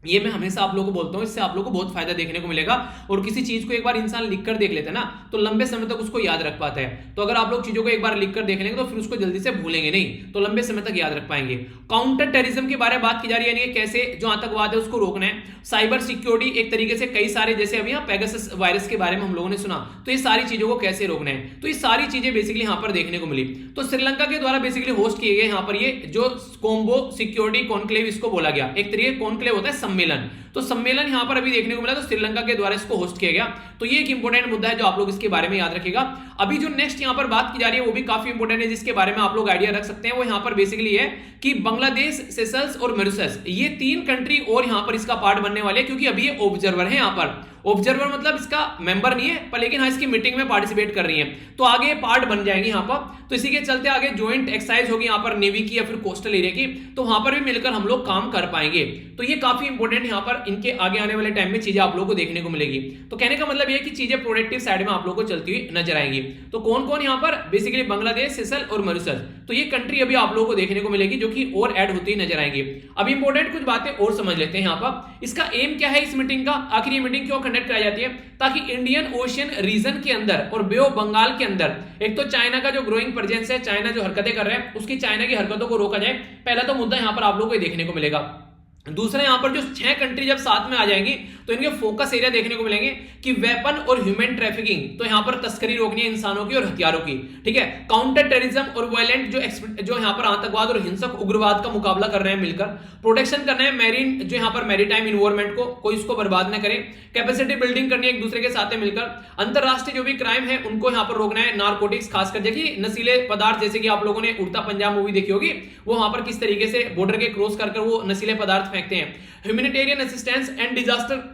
ये मैं हमेशा आप लोगों को बोलता हूं, इससे आप लोगों को बहुत फायदा देखने को मिलेगा। और किसी चीज को एक बार इंसान लिखकर देख लेता है ना, तो लंबे समय तक उसको याद रख पाता है। तो अगर आप लोग चीजों को एक बार लिखकर देख लेंगे तो फिर उसको जल्दी से भूलेंगे नहीं, तो लंबे समय तक याद रख पाएंगे। काउंटर टेररिज्म के बारे में बात की जा रही है, यानी कैसे जो आतंकवाद है उसको रोकना है। साइबर सिक्योरिटी एक तरीके से कई सारे, जैसे अभी यहाँ पेगासस वायरस के बारे में हम लोगों ने सुना, तो ये सारी चीजों को कैसे रोकना है, तो ये सारी चीजें बेसिकली यहाँ पर देखने को मिली। तो श्रीलंका के द्वारा बेसिकली होस्ट किए गए यहाँ पर ये जो कोम्बो सिक्योरिटी कॉन्क्लेव इसको बोला गया, एक तरीके कॉन्क्लेव होता है सम्मेलन, तो सम्मेलन यहां पर अभी देखने को मिला, तो श्रीलंका के द्वारा इसको होस्ट किया गया। तो ये एक इंपॉर्टेंट मुद्दा है जो आप लोग इसके बारे में याद रखिएगा। अभी जो नेक्स्ट यहां पर बात की जा रही है वो भी काफी इंपॉर्टेंट है, जिसके बारे में आप लोग आइडिया रख सकते हैं। वो यहां पर बेसिकली है कि बांग्लादेश, सेशल्स और मॉरिशस, ये 3 कंट्री और यहां पर इसका पार्ट बनने वाले हैं, क्योंकि अभी ये ऑब्जर्वर है। यहां पर ऑब्जर्वर मतलब इसका मेंबर नहीं है, पर लेकिन हाँ इसकी मीटिंग में पार्टिसिपेट कर रही है, तो आगे पार्ट बन जाएंगी यहाँ पर। तो इसी के चलते आगे ज्वाइंट एक्सरसाइज होगी यहाँ पर नेवी की या फिर कोस्टल एरिया की, तो वहां पर भी मिलकर हम लोग काम कर पाएंगे। तो ये काफी इंपॉर्टेंट यहाँ पर इनके आगे आने वाले टाइम में चीजें आप लोगों को देखने को मिलेगी। तो कहने का मतलब ये कि चीजें प्रोडक्टिव साइड में आप लोगों को चलती हुई नजर आएंगी। तो कौन कौन यहाँ पर बेसिकली बांग्लादेश, सेशल और मॉरिशस, तो ये कंट्री अभी आप लोगों को देखने को मिलेगी जो कि और ऐड होती नजर आएंगी। अब इंपॉर्टेंट कुछ बातें और समझ लेते हैं यहाँ पर। इसका एम क्या है इस मीटिंग का, आखिर ये मीटिंग क्यों कंडक्ट कराई जाती है, ताकि इंडियन ओशियन रीजन के अंदर और बे ऑफ बंगाल के अंदर एक तो चाइना का जो ग्रोइंग प्रेजेंस है, चाइना जो हरकतें कर रहे हैं, उसकी चाइना की हरकतों को रोका जाए। पहला तो मुद्दा यहां पर आप लोगों को देखने को मिलेगा। दूसरा यहां पर जो 6 कंट्री जब साथ में आ जाएंगी तो इनके फोकस एरिया देखने को मिलेंगे कि वेपन और ह्यूमन ट्रैफिकिंग, तो यहां पर तस्करी रोकनी है इंसानों की और हथियारों की, ठीक है। काउंटर टेररिज्म और वायलेंट जो यहां पर आतंकवाद और हिंसक उग्रवाद का मुकाबला कर रहे हैं मिलकर। प्रोटेक्शन करना है मैरीन, जो यहां पर मैरीटाइम इन्वायरमेंट को, कोई इसको बर्बाद न करे। कैपेसिटी बिल्डिंग करनी है एक दूसरे के साथ मिलकर। अंतरराष्ट्रीय जो भी क्राइम है उनको यहां पर रोकना है। नारकोटिक्स खासकर देखिए नशीले पदार्थ, जैसे कि आप लोगों ने उड़ता पंजाब मूवी देखी होगी, वो वहां पर किस तरीके से बॉर्डर के क्रॉस कर वो नशीले पदार्थ फेंकते हैं। Humanitarian assistance and disaster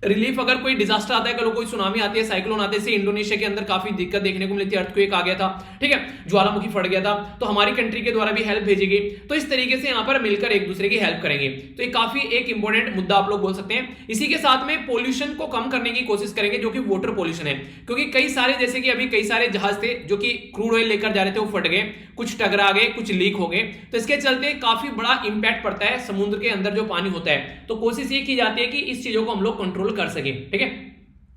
relief, अगर कोई डिजास्टर आता है, कल कोई सुनामी आती है, साइक्लोन आते हैं, इंडोनेशिया के अंदर काफी दिक्कत देखने को मिलती है, अर्थक्वेक आ गया था, ठीक है, ज्वालामुखी फट गया था, तो हमारी कंट्री के द्वारा भी हेल्प भेजेगी। तो इस तरीके से यहां पर मिलकर एक दूसरे की हेल्प करेंगे। तो ये काफी एक इंपॉर्टेंट मुद्दा आप लोग बोल सकते हैं। इसी के साथ में पोल्यूशन को कम करने की कोशिश करेंगे, जो कि वाटर पोल्यूशन है, क्योंकि कई सारे, जैसे कि अभी कई सारे जहाज थे जो कि क्रूड ऑयल लेकर जा रहे थे, वो फट गए, कुछ टकरा गए, कुछ लीक हो गए, तो इसके चलते काफी बड़ा इंपैक्ट पड़ता है समुद्र के अंदर जो पानी होता है। तो कोशिश ये की जाती है कि इस चीजों को हम लोग कंट्रोल कर सके, ठीक है।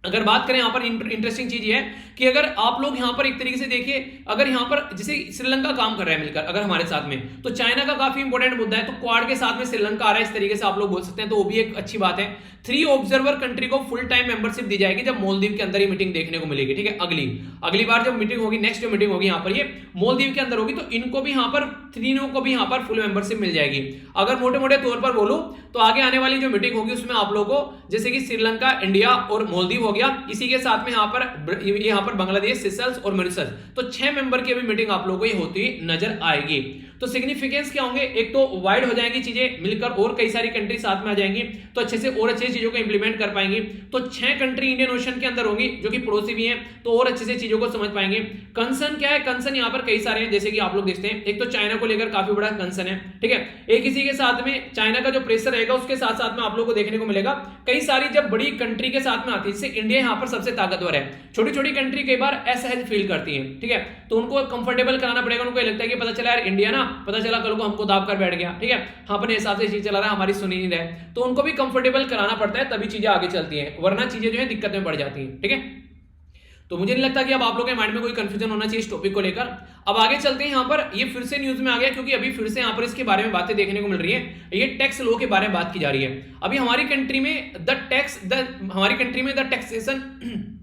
अगर बात करें यहां पर इंटरेस्टिंग चीज ये है कि अगर आप लोग यहां पर एक तरीके से देखिए, अगर यहां पर जैसे श्रीलंका काम कर रहा है मिलकर अगर हमारे साथ में, तो चाइना का काफी इंपॉर्टेंट मुद्दा है, तो क्वाड के साथ में श्रीलंका आ रहा है, इस तरीके से आप लोग बोल सकते हैं, तो वो भी एक अच्छी बात है। 3 ऑब्जर्वर कंट्री को फुल टाइम मेंबरशिप दी जाएगी जब मालदीव के अंदर ही मीटिंग देखने को मिलेगी, ठीक है। अगली बार जब मीटिंग होगी, नेक्स्ट जो मीटिंग होगी यहां पर ये मालदीव के अंदर होगी, तो इनको भी यहां पर तीनों को भी यहां पर फुल मेंबरशिप मिल जाएगी। अगर मोटे मोटे तौर पर बोलूं तो आगे आने वाली जो मीटिंग होगी उसमें आप लोगों को, जैसे कि श्रीलंका, इंडिया और मालदीव हो गया, इसी के साथ में यहां पर बांग्लादेश, सेशल्स और मॉरिशस, तो 6 मेंबर की अभी मीटिंग आप लोगों को ये होती नजर आएगी। तो सिग्निफिकेंस क्या होंगे, एक तो वाइड हो जाएंगी चीजें मिलकर, और कई सारी कंट्री साथ में आ जाएंगी, तो अच्छे से और अच्छे चीजों को इंप्लीमेंट कर पाएंगे। तो 6 कंट्री इंडियन ओशन के अंदर होंगी जो कि पड़ोसी भी हैं, तो और अच्छे से चीजों को समझ पाएंगे। कंसर्न क्या है, कंसर्न यहाँ पर कई सारे हैं, जैसे कि आप लोग देखते हैं, एक तो चाइना को लेकर काफी बड़ा कंसर्न है, ठीक है। एक इसी के साथ में चाइना का जो प्रेशर रहेगा, उसके साथ साथ में आप लोग को देखने को मिलेगा कई सारी जब बड़ी कंट्री के साथ में आती है, जैसे इंडिया यहाँ पर सबसे ताकतवर है, छोटी छोटी कंट्री कई बार असहज फील करती है, ठीक है, तो उनको कंफर्टेबल कराना पड़ेगा। उनको लगता है कि पता चला यार इंडिया ना पता चला कल को हमको दाब कर बैठ गया, ठीक है, हाँ अपने हिसाब से चीज चला रहा है, हमारी सुनी नहीं रहे, तो उनको भी कंफर्टेबल कराना पड़ता है, तभी चीजें आगे चलती हैं, वरना चीजें जो है दिक्कत में पड़ जाती हैं, ठीक है। तो मुझे नहीं लगता कि अब आप लोगों के माइंड में कोई कंफ्यूजन होना चाहिए इस टॉपिक को लेकर। अब आगे चलते हैं, यहाँ पर ये फिर से न्यूज में आ गया, क्योंकि अभी फिर से यहाँ पर इसके बारे में बातें देखने को मिल रही है, ये टैक्स लॉ के बारे में बात की जा रही है। अभी हमारी कंट्री में द टैक्सेशन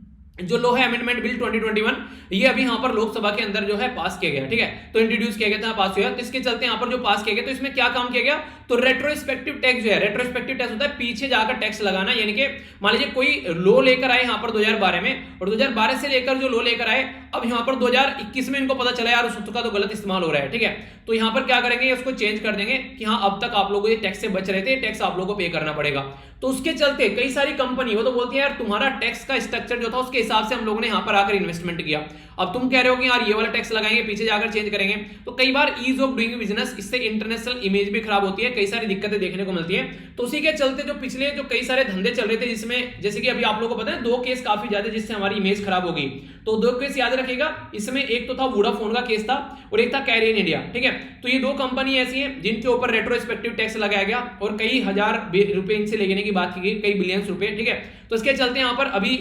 जो लॉ है अमेंडमेंट बिल 2021, ये अभी यहाँ पर लोकसभा के अंदर जो है पास किया गया, ठीक है, तो इंट्रोड्यूस किया गया था, पास हुआ, तो इसके चलते यहाँ पर जो पास किया गया, तो इसमें क्या काम किया गया, तो रेट्रोस्पेक्टिव टैक्स जो है, रेट्रोस्पेक्टिव टैक्स होता है पीछे जाकर टैक्स लगाना, यानी कि मान लीजिए कोई लॉ लेकर आए यहाँ पर 2012 में, और 2012 से लेकर जो लॉ लेकर आए, अब यहाँ पर 2021 में इनको पता चला यार उस का तो गलत इस्तेमाल हो रहा है, ठीक है, तो यहाँ पर क्या करेंगे, उसको चेंज कर देंगे कि हाँ अब तक आप लोगों ये टैक्स से बच रहे थे, टैक्स आप लोगों को पे करना पड़ेगा। तो उसके चलते कई सारी कंपनी वो तो बोलती है यार तुम्हारा टैक्स का स्ट्रक्चर जो था उसके हिसाब से हम लोगों ने यहाँ पर आकर इन्वेस्टमेंट किया, अब तुम कह रहे हो कि यार ये वाला टैक्स लगाएंगे पीछे जाकर चेंज करेंगे, तो कई बार ईज ऑफ डूइंग बिजनेस, इससे इंटरनेशनल इमेज भी खराब होती है, कई सारी दिक्कतें देखने को मिलती है। तो उसी के चलते जो पिछले जो कई सारे धंधे चल रहे थे, जिसमें जैसे कि अभी आप लोगों को पता है 2 केस काफी ज्यादा जिससे हमारी इमेज खराब हो गई, तो 2 केस याद रखिएगा, इसमें एक तो था वोडाफोन का केस था और एक था कैरियर इंडिया, ठीक है, तो ये 2 कंपनी ऐसी हैं जिनके ऊपर रेट्रोस्पेक्टिव टैक्स लगाया गया और कई हजार रुपए इनसे लेने की बात की गई, कई बिलियंस रुपए, ठीक है, तो इसके चलते यहाँ पर अभी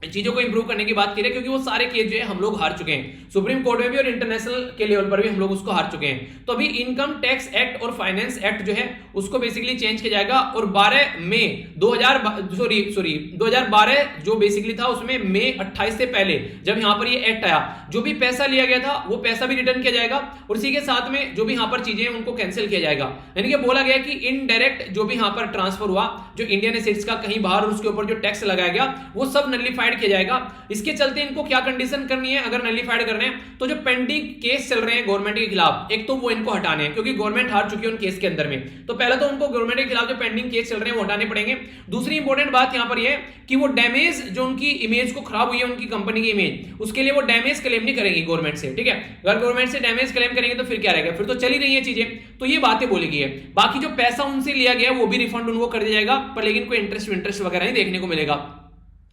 चीजों को इंप्रूव करने की बात की है, क्योंकि वो सारे केस जो है हम लोग हार चुके हैं, सुप्रीम कोर्ट में भी और इंटरनेशनल के लेवल पर भी हम लोग उसको हार चुके हैं। तो अभी इनकम टैक्स एक्ट और फाइनेंस एक्ट जो है उसको बेसिकली चेंज किया जाएगा, और 12 मई 2012 जो बेसिकली था उसमें मई 28 से पहले जब यहाँ पर ये एक्ट आया, जो भी पैसा लिया गया था वो पैसा भी रिटर्न किया जाएगा, और इसी के साथ में जो भी यहाँ पर चीजें उनको कैंसिल किया जाएगा, यानी कि बोला गया कि इनडायरेक्ट जो भी यहाँ पर ट्रांसफर हुआ, जो इंडियन एसेट्स का कहीं बाहर और उसके ऊपर जो टैक्स लगाया गया वो सब नलिफाइड किया जाएगा। इसके चलते इनको क्या कंडीशन करनी है अगर नलिफाइड करने हैं, तो जो पेंडिंग केस चल रहे हैं गवर्नमेंट के खिलाफ, एक तो वो इनको हटाने हैं क्योंकि गवर्नमेंट हार चुकी है उन केस के अंदर में, तो पहले तो उनको गवर्नमेंट के खिलाफ जो पेंडिंग केस चल रहे हैं वो हटाने पड़ेंगे। दूसरी इंपॉर्टेंट बात यहां पर ये कि वो डैमेज जो उनकी इमेज को खराब हुई है उनकी कंपनी की इमेज, उसके लिए वो डैमेज क्लेम नहीं करेगी गवर्नमेंट से, ठीक है, अगर गवर्नमेंट से डैमेज क्लेम करेंगे तो फिर क्या रहेगा, फिर तो चली रही है चीजें, तो ये बातें बोली गई है। बाकी जो पैसा उनसे लिया गया वो भी रिफंड उनको कर दिया जाएगा, पर लेकिन कोई इंटरेस्ट वगैरह नहीं देखने को मिलेगा,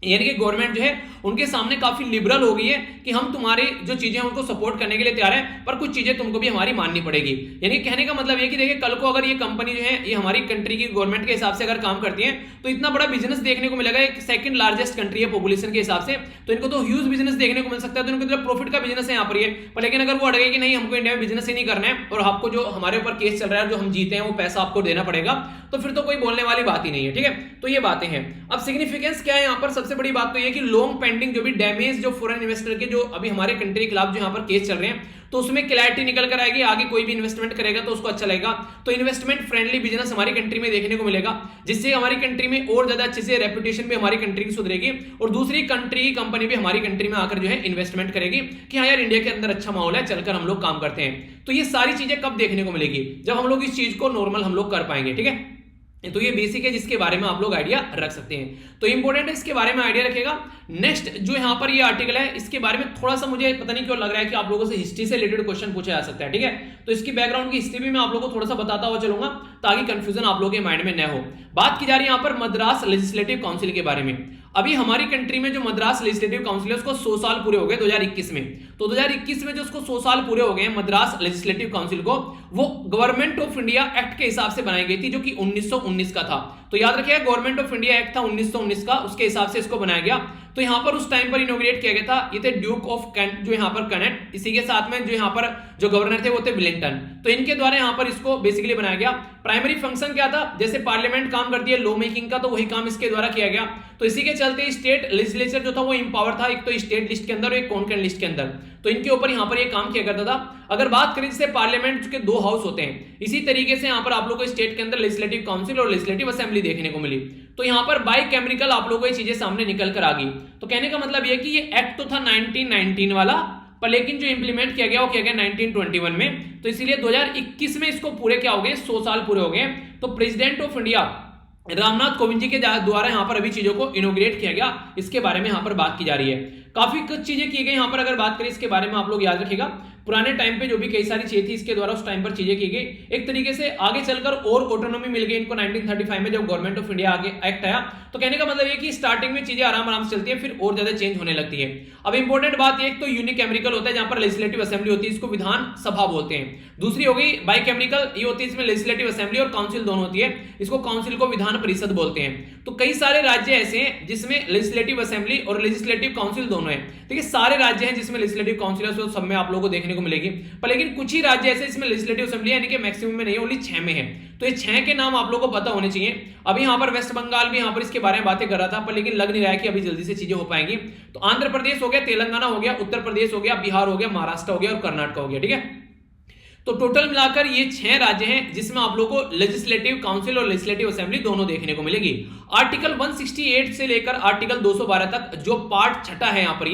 यानी कि गवर्नमेंट जो है उनके सामने काफी लिबरल हो गई है कि हम तुम्हारी जो चीजें हैं उनको सपोर्ट करने के लिए तैयार हैं, पर कुछ चीजें तुमको भी हमारी माननी पड़ेगी। यानी कहने का मतलब ये कि देखिए कल को अगर ये कंपनी जो है ये हमारी कंट्री की गवर्नमेंट के हिसाब से अगर काम करती है तो इतना बड़ा बिजनेस देखने को मिलेगा, एक सेकंड लार्जेस्ट कंट्री है पॉपुलेशन के हिसाब से, तो इनको तो ह्यूज बिजनेस देखने को मिल सकता है, तो इनको तो प्रॉफिट का बिजनेस है यहाँ पर ये, पर लेकिन अगर वो अड़ेगा कि नहीं हमको इंडिया में बिजनेस ही नहीं करना है और आपको जो हमारे ऊपर केस चल रहा है जो हम जीते हैं वो पैसा आपको देना पड़ेगा, तो फिर तो कोई बोलने वाली बात ही नहीं है, ठीक है, तो ये बातें हैं। अब सिग्निफिकेंस क्या है यहाँ पर, सबसे बड़ी बात तो ये कि लॉन्ग पेंडिंग जो भी डैमेज जो फॉरेन इन्वेस्टर के जो अभी हमारे कंट्री के खिलाफ जो यहाँ पर केस चल रहे हैं, तो उसमें क्लैरिटी निकल कर आएगी, आगे कोई भी इन्वेस्टमेंट करेगा तो उसको अच्छा लगेगा, तो इन्वेस्टमेंट फ्रेंडली बिजनेस हमारी कंट्री में देखने को मिलेगा, जिससे हमारी कंट्री में और ज्यादा अच्छे से रेपुटेशन भी हमारी कंट्री की सुधरेगी और दूसरी कंट्री की कंपनी भी हमारी कंट्री में आकर जो है इन्वेस्टमेंट करेगी कि हाँ यार इंडिया के अंदर अच्छा माहौल है, चलकर हम लोग काम करते हैं। तो ये सारी चीजें कब देखने को मिलेगी, जब हम लोग इस चीज को नॉर्मल हम लोग कर पाएंगे, ठीक है, तो ये बेसिक है जिसके बारे में आप लोग आइडिया रख सकते हैं, तो इंपॉर्टेंट है इसके बारे में आइडिया रखेगा। नेक्स्ट जो यहाँ पर ये आर्टिकल है इसके बारे में थोड़ा सा मुझे पता नहीं क्यों लग रहा है कि आप लोगों से हिस्ट्री से रिलेटेड क्वेश्चन पूछा जा सकता है, ठीक है, तो इसकी बैकग्राउंड की हिस्ट्री भी मैं आप लोगों को थोड़ा सा बताता हुआ चलूंगा ताकि कंफ्यूजन आप लोगों के माइंड में न हो। बात की जा रही है यहाँ पर मद्रास लेजिस्लेटिव काउंसिल के बारे में। अभी हमारी कंट्री में जो मद्रास लेजिस्लेटिव काउंसिल है उसको 100 साल पूरे हो गए 2021 में, तो 2021 में जो उसको 100 साल पूरे हो गए मद्रास लेजिस्लेटिव काउंसिल को, वो गवर्नमेंट ऑफ इंडिया एक्ट के हिसाब से बनाई गई थी जो कि 1919 का था, तो याद रखिए गवर्नमेंट ऑफ इंडिया एक्ट था 1919 का, उसके हिसाब से इसको बनाया गया। तो यहाँ पर उस टाइम पर इनॉग्रेट किया गया था, ये थे ड्यूक ऑफ कैंट जो यहाँ पर कनेक्ट, इसी के साथ में जो यहाँ पर जो गवर्नर थे वो थे विलिंगटन, तो इनके द्वारा यहाँ पर इसको बेसिकली बनाया गया। प्राइमरी फंक्शन क्या था, जैसे पार्लियामेंट काम करती है लॉ मेकिंग का, तो वही काम इसके द्वारा किया गया, तो इसी के चलते स्टेट लेजिस्लेचर जो था वो इंपावर था, एक तो स्टेट लिस्ट के अंदर और एक कॉन्करेंट लिस्ट के अंदर, तो इनके ऊपर यहाँ पर ये काम किया करता था। अगर बात करें जैसे पार्लियामेंट के 2 हाउस होते हैं, इसी तरीके से यहाँ पर आप लोग को स्टेट के अंदर लेजिस्लेटिव काउंसिल और लेजिस्लेटिव असेंबली देखने को मिली, तो यहाँ पर बाई केमिकल आप लोगों को ये चीजें सामने निकल कर आ गई। तो कहने का मतलब ये कि ये एक्ट तो था 1919 वाला, पर लेकिन जो इंप्लीमेंट किया गया वो किया गया 1921 में, तो इसीलिए 2021 में इसको पूरे क्या हो गए 100 साल पूरे हो गए। तो president of India Ramnath Kovind ji के द्वारा यहाँ पर अभी चीजों को इनोग्रेट किया गया, इसके बारे में यहाँ पर बात की जा रही है। काफी कुछ चीजें की गई यहाँ पर, अगर बात करें इसके बारे में आप लोग याद रखिएगा। पुराने टाइम पे जो भी कई सारी चीजें थी इसके द्वारा उस टाइम पर चीजें की गई। एक तरीके से आगे चलकर और ऑटोनॉमी मिल गई इनको 1935 में जब गवर्नमेंट ऑफ इंडिया आगे एक्ट आया। तो कहने का मतलब ये कि स्टार्टिंग में चीजें आराम आराम से चलती है, फिर और ज्यादा चेंज होने लगती है। अब इंपॉर्टेंट बात ये तो यूनिकैमरिकल होता है जहां पर लेजिस्लेटिव असेंबली होती है, इसको विधान सभा बोलते हैं। दूसरी हो गई बाइकैमरिकल, ये होती है इसमें लेजिस्लेटिव असेंबली और काउंसिल दोनों होती है, इसको काउंसिल को विधान परिषद बोलते हैं। तो कई सारे राज्य ऐसे हैं जिसमें लेजिस्लेटिव असेंबली और लेजिस्लेटिव काउंसिल दोनों है। देखिए सारे राज्य हैं जिसमें लेजिस्लेटिव काउंसिल है, सब में आप लोगों को देखने को मिलेगी, पर लेकिन कुछ ही राज्य ऐसे इसमें लेजिस्लेटिव असेंबली यानी कि मैक्सिमम में नहीं, ओनली 6 में है। तो ये 6 के नाम आप लोगों को पता होने चाहिए। अभी यहाँ पर वेस्ट बंगाल भी यहाँ पर इसके बारे में बातें कर रहा था, पर लेकिन लग नहीं रहा है कि अभी जल्दी से चीजें हो पाएंगी। तो आंध्र प्रदेश हो गया, तेलंगाना हो गया, उत्तर प्रदेश हो गया, बिहार हो गया, महाराष्ट्र हो गया और कर्नाटक हो गया। ठीक है, तो टोटल मिलाकर ये 6 राज्य हैं जिसमें आप लोगों को लेजिस्लेटिव काउंसिल और लेजिस्लेटिव असेंबली दोनों देखने को मिलेगी। आर्टिकल 168 से लेकर आर्टिकल 212 तक जो पार्ट छठा है यहाँ पर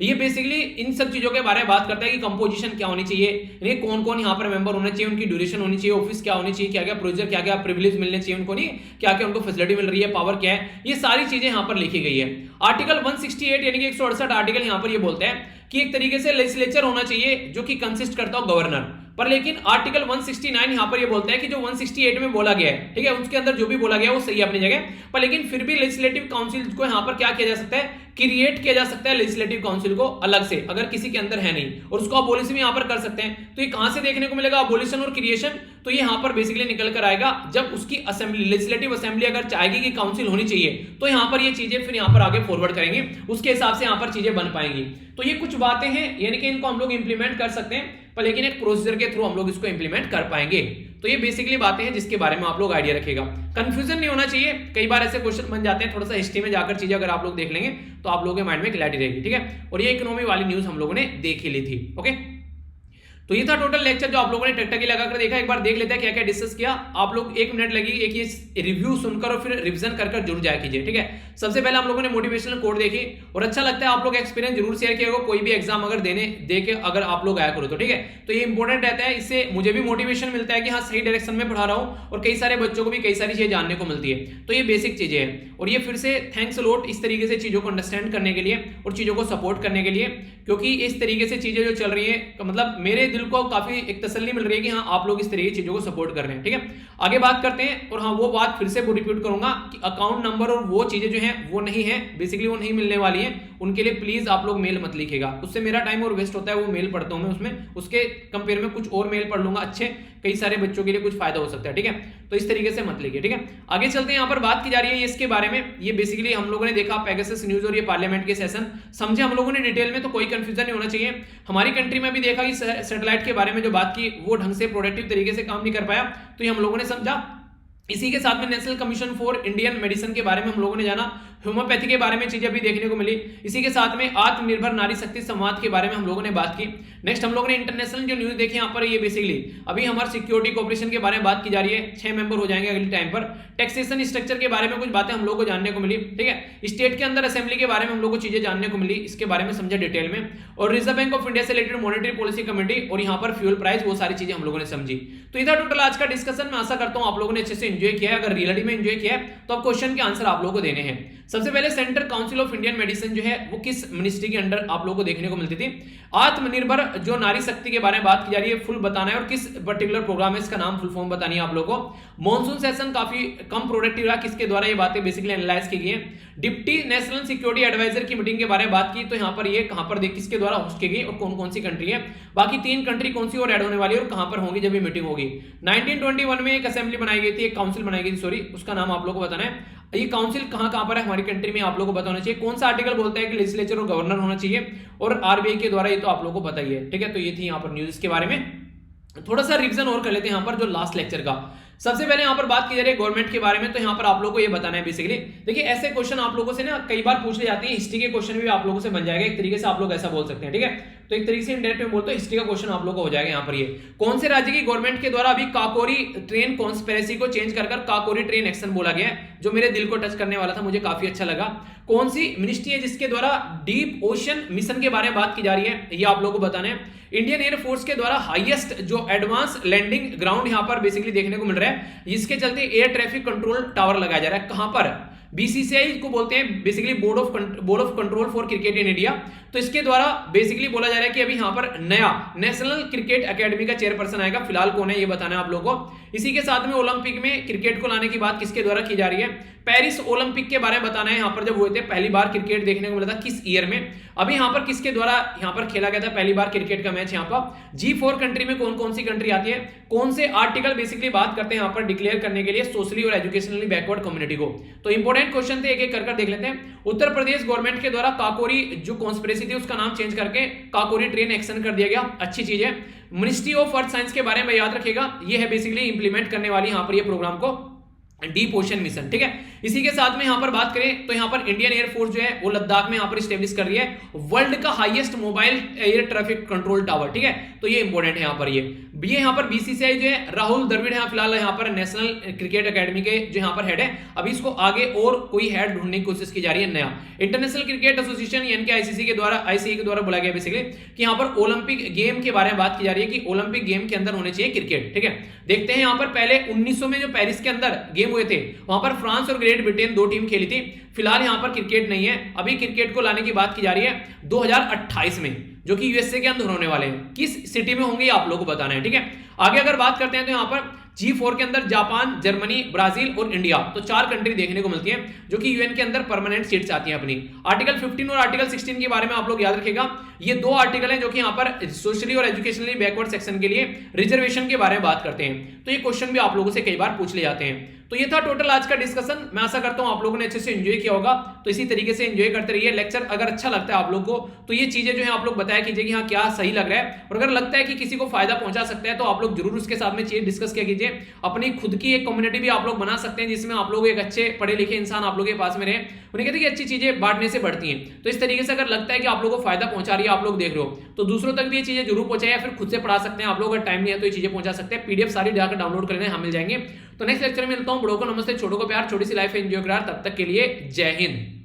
ये बेसिकली इन सब चीजों के बारे में बात करता है कि कंपोजिशन क्या होनी चाहिए, कौन कौन यहाँ पर मेंबर होने चाहिए, उनकी ड्यूरेशन होनी चाहिए, ऑफिस क्या होनी चाहिए, क्या क्या प्रोसीजर, क्या क्या प्रिविलेज मिलने चाहिए उनको, नहीं क्या क्या उनको फैसिलिटी मिल रही है, पावर क्या है, ये सारी चीजें यहाँ पर लिखी गई है। आर्टिकल 168 यानी कि 168 आर्टिकल यहाँ पर ये बोलते हैं कि एक तरीके से लेजिस्लेचर होना चाहिए जो कि कंसिस्ट करता हो गवर्नर पर, लेकिन आर्टिकल 169 यहां पर ये बोलता है कि जो 168 में बोला गया है, ठीक है, उसके अंदर जो भी बोला गया है वो सही है अपनी जगह, पर लेकिन फिर भी लेजिस्लेटिव काउंसिल को यहां पर क्या किया जा सकता है, क्रिएट किया जा सकता है लेजिस्लेटिव काउंसिल को अलग से, अगर किसी के अंदर है नहीं, और उसको अबोलिशन भी यहां पर कर सकते हैं। तो ये कहां से देखने को मिलेगा अबोलिशन और क्रिएशन, तो ये यहां पर बेसिकली निकल कर आएगा जब उसकी असेंबली लेजिस्लेटिव असेंबली अगर चाहेगी कि काउंसिल होनी चाहिए, तो यहां पर ये चीजें फिर यहां पर आगे फॉरवर्ड करेंगे, उसके हिसाब से यहां पर चीजें बन पाएंगी। तो ये कुछ बातें हैं यानी कि इनको हम लोग इंप्लीमेंट कर सकते हैं, पर लेकिन एक प्रोसीजर के थ्रू हम लोग इसको इंप्लीमेंट कर पाएंगे। तो ये बेसिकली बातें हैं जिसके बारे में आप लोग आइडिया रखेगा, कंफ्यूजन नहीं होना चाहिए। कई बार ऐसे क्वेश्चन बन जाते हैं, थोड़ा सा हिस्ट्री में जाकर चीजें अगर आप लोग देख लेंगे तो आप लोगों के माइंड में क्लैरिटी रहेगी। ठीक है, और ये इकोनॉमी वाली न्यूज हम लोगों ने देख ही ली थी। ओके, तो ये था टोटल लेक्चर जो आप लोगों ने टकटकी लगाकर देखा। एक बार देख लेते हैं क्या क्या डिस्कस किया। आप लोग 1 मिनट लगी एक ये रिव्यू सुनकर और फिर रिवीजन कर जुड़ जाया कीजिए। ठीक है, सबसे पहले हम लोगों ने मोटिवेशनल कोड देखी और अच्छा लगता है आप लोग एक्सपीरियंस जरूर शेयर किया कोई भी एग्जाम अगर दे के अगर आप लोग आया करो तो। ठीक है, तो ये इंपॉर्टेंट रहता है, इससे मुझे भी मोटिवेशन मिलता है कि हाँ सही डायरेक्शन में पढ़ा रहा हूँ और कई सारे बच्चों को भी कई सारी चीजें जानने को मिलती है। तो ये बेसिक चीजें हैं और ये फिर से थैंक्स लॉट इस तरीके से चीजों को अंडरस्टैंड करने के लिए और चीजों को सपोर्ट करने के लिए, क्योंकि इस तरीके से चीजें जो चल रही है मतलब मेरे दिल को काफी एक तसल्ली मिल रही है कि हाँ आप लोग इस तरीके की चीजों को सपोर्ट कर रहे हैं। ठीक है, आगे बात करते हैं। और हाँ वो बात फिर से रिपीट करूंगा कि अकाउंट नंबर और वो चीजें जो हैं वो नहीं है, बेसिकली वो नहीं मिलने वाली हैं, उनके लिए प्लीज आप लोग मेल मत लिखिएगा, उससे मेरा टाइम और वेस्ट होता है। वो मेल पढ़ता हूं मैं, उसमें उसके कंपेयर में कुछ और मेल पढ़ लूंगा अच्छे, कई सारे बच्चों के लिए कुछ फायदा हो सकता है। ठीक है, तो इस तरीके से मत लिखिए। ठीक है, आगे चलते हैं। यहाँ पर बात की जा रही है इसके बारे में, ये बेसिकली हम लोगों ने देखा पेगासस न्यूज और ये पार्लियामेंट के सेशन समझे हम लोगों ने डिटेल में, तो कोई कंफ्यूजन नहीं होना चाहिए। हमारी कंट्री में भी देखा कि सैटेलाइट के बारे में जो बात की वो ढंग से प्रोडक्टिव तरीके से काम नहीं कर पाया, तो ये हम लोगों ने समझा। इसी के साथ में national commission for Indian medicine के बारे में हम लोगों ने जाना, होम्योपैथी के बारे में चीजें अभी देखने को मिली। इसी के साथ में आत्मनिर्भर नारी शक्ति संवाद के बारे में हम लोगों ने बात की। नेक्स्ट हम लोगों ने इंटरनेशनल जो न्यूज देखी यहाँ पर, ये बेसिकली अभी हमारे सिक्योरिटी कोऑपरेशन के बारे में बात की जा रही है, 6 मेंबर हो जाएंगे अगले टाइम पर। टैक्सेशन स्ट्रक्चर के बारे में कुछ बातें हम लोग को जानने को मिली। ठीक है, स्टेट के अंदर असेंबली के बारे में हम लोग को चीजें जानने को मिली, इसके बारे में समझा डिटेल में। और रिजर्व बैंक ऑफ इंडिया से रिलेटेड मॉनेटरी पॉलिसी कमेटी और यहाँ पर फ्यूल प्राइस, वो सारी चीजें हम लोगों ने समझी। तो इधर टोटल आज का डिस्कशन मैं आशा करता हूँ आप लोगों ने अच्छे से एंजॉय किया है। अगर रियलिटी में एंजॉय किया है तो अब क्वेश्चन के आंसर आप लोगों को देने हैं। सबसे पहले central council of Indian medicine जो है वो किस मिनिस्ट्री के अंडर आप लोगों को देखने को मिलती थी। आत्मनिर्भर जो नारी शक्ति के बारे में बात की जा रही है, फुल बताना है और किस पर्टिकुलर प्रोग्राम है, इसका नाम फुल फॉर्म बतानी है आप लोगों को। मॉनसून सेशन काफी कम प्रोडक्टिव रहा, किसके द्वारा ये बातें बेसिकली एनालाइज की गई है। डिप्टी नेशनल सिक्योरिटी एडवाइजर की मीटिंग के बारे में बात की, तो यहाँ पर ये कहां पर किसके द्वारा होस्ट की गई और कौन कौन सी कंट्री है, बाकी 3 कंट्री कौन सी और ऐड होने वाली है और कहां पर होंगी जब ये मीटिंग होगी। 1921 में एक असेंबली बनाई गई थी, एक काउंसिल बनाई गई थी, सॉरी उसका नाम आप लोगों को बताना है। ये काउंसिल कहां पर है हमारी कंट्री में, आप लोगों को पता होना चाहिए। कौन सा आर्टिकल बोलता है कि लेजिस्लेचर और गवर्नर होना चाहिए और आरबीआई के द्वारा, ये तो आप लोगों को पता ही है। ठीक है, तो ये थी यहाँ पर न्यूज के बारे में। थोड़ा सा रिवीजन और कर लेते हैं यहाँ पर जो लास्ट लेक्चर का। सबसे पहले यहाँ पर बात की जा रही है गवर्नमेंट के बारे में, तो यहाँ पर आप लोगों को ये बताना है बेसिकली। देखिए ऐसे क्वेश्चन आप लोगों से ना कई बार पूछ ले जाते हैं, हिस्ट्री के क्वेश्चन भी आप लोगों से बन जाएगा, एक तरीके से आप लोग ऐसा बोल सकते हैं। ठीक है, तो एक तरीके से इनडायरेक्ट में बोलते हैं हिस्ट्री का क्वेश्चन आप लोगों को हो जाएगा यहाँ पर। ये कौन से राज्य की गवर्नमेंट के द्वारा अभी काकोरी ट्रेन कॉन्स्पिरेसी को चेंज कर काकोरी ट्रेन एक्शन बोला गया है, जो मेरे दिल को टच करने वाला था, मुझे काफी अच्छा लगा। कौन सी मिनिस्ट्री है जिसके द्वारा डीप ओशन मिशन के बारे में बात की जा रही है, ये आप लोगों को बताना है। इंडियन एयरफोर्स के द्वारा हाईएस्ट जो एडवांस लैंडिंग ग्राउंड यहां पर बेसिकली देखने को मिल रहा है, जिसके चलते एयर ट्रैफिक कंट्रोल टावर लगाया जा रहा है। कहां पर, बीसीसीआई को बोलते हैं basically board of control for cricket in India. तो इसके द्वारा बेसिकली बोला जा रहा है कि अभी यहां पर नया नेशनल क्रिकेट एकेडमी का चेयरपर्सन आएगा, फिलहाल कौन है ये बताना है आप लोगों को। इसी के साथ में ओलंपिक में क्रिकेट को लाने की बात किसके द्वारा की जा रही है, पेरिस ओलंपिक के बारे में बताना है। यहां पर जब हुए थे पहली बार क्रिकेट देखने को मिला था किस ईयर में, अभी यहां पर किसके द्वारा यहां पर खेला गया था पहली बार क्रिकेट का मैच। यहां पर G4 कंट्री में कौन कौन सी कंट्री आती है, कौन से आर्टिकल बेसिकली बात करते हैं यहां पर डिक्लेयर करने के लिए सोशली और एजुकेशनली बैकवर्ड कम्युनिटी को। तो इंपॉर्टेंट क्वेश्चन थे, एक एक कर देख लेते हैं। उत्तर प्रदेश गवर्नमेंट के द्वारा काकोरी जो कॉन्स्पिरेसी थी उसका नाम चेंज करके काकोरी ट्रेन एक्शन कर दिया गया, अच्छी चीज है। मिनिस्ट्री ऑफ अर्थ साइंस के बारे में याद रखिएगा, ये है बेसिकली इंप्लीमेंट करने वाली यहां पर ये प्रोग्राम को, डीप ओशन मिशन, ठीक है। इसी के साथ में यहां पर बात करें तो यहां पर इंडियन एयरफोर्स जो है वो लद्दाख में यहां पर स्टेब्लिश कर रही है वर्ल्ड का highest mobile air traffic control tower, ठीक है। तो ये इंपॉर्टेंट है यहां पर ये यहां पर बीसीसीआई जो है राहुल द्रविड़ है फिलहाल यहां पर नेशनल क्रिकेट एकेडमी के जो यहां पर हेड है। अभी इसको आगे और कोई हेड ढूंढने की कोशिश की जा रही है नया। इंटरनेशनल क्रिकेट एसोसिएशन यानी कि आईसीसी के द्वारा बुलाया गया बेसिकली कि यहां पर ओलंपिक गेम के बारे में बात की जा रही है कि ओलंपिक गेम के अंदर होने चाहिए क्रिकेट, ठीक है। देखते हैं यहां पर पहले 1900 में जो पेरिस के अंदर गेम हुए थे वहां पर फ्रांस और ग्रेट ब्रिटेन दो टीम खेली थी। फिलहाल यहां पर क्रिकेट नहीं है, अभी क्रिकेट को लाने की बात की जा रही है 2028 में, जो कि यूएसए के अंदर होने वाले हैं। किस सिटी में होंगे आप लोगों को बताना है, ठीक है। आगे अगर बात करते हैं तो यहां पर G4 के अंदर जापान, जर्मनी, ब्राजील और इंडिया, तो 4 कंट्री देखने को मिलती हैं जो कि यूएन के अंदर परमानेंट सीट्स आती हैं अपनी। आर्टिकल 15 और आर्टिकल 16 के बारे में आप लोग याद रखिएगा, ये दो आर्टिकल हैं जो कि यहां पर सोशली और एजुकेशनली बैकवर्ड सेक्शन के लिए रिजर्वेशन के बारे में बात करते हैं। तो ये क्वेश्चन भी आप लोगों से कई बार पूछ ले जाते हैं। तो ये था टोटल आज का डिस्कशन। मैं आशा करता हूं आप लोगों ने अच्छे से एंजॉय किया होगा। तो इसी तरीके से एंजॉय करते रहिए। लेक्चर अगर अच्छा लगता है आप लोग को तो ये चीजें जो है आप लोग बताया कीजिए कि हाँ क्या सही लग रहा है, और अगर लगता है कि किसी को फायदा पहुंचा सकता है तो आप लोग जरूर उसके साथ में चीज डिस्कस किया कीजिए। अपनी खुद की एक कम्युनिटी भी आप लोग बना सकते हैं जिसमें आप लोग एक अच्छे पढ़े लिखे इंसान आप लोग के पास में रहे। उन्हें कहते हैं कि अच्छी चीजें बांटने से बढ़ती हैं। तो इस तरीके से अगर लगता है कि आप लोगों को फायदा पहुंचा रही है, आप लोग देख रहे हो, तो दूसरों तक भी ये चीजें जरूर पहुंचाए या फिर खुद से पढ़ा सकते हैं आप लोग। अगर टाइम नहीं है तो ये चीजें पहुंचा सकते हैं। पीडीएफ सारी जाकर डाउनलोड कर लेना, हम मिल जाएंगे। तो नेक्स्ट लेक्चर में मिलता हूं। बड़ों को नमस्ते, छोटों को प्यार, छोटी सी लाइफ एंजॉय करार। तब तक के लिए जय हिंद।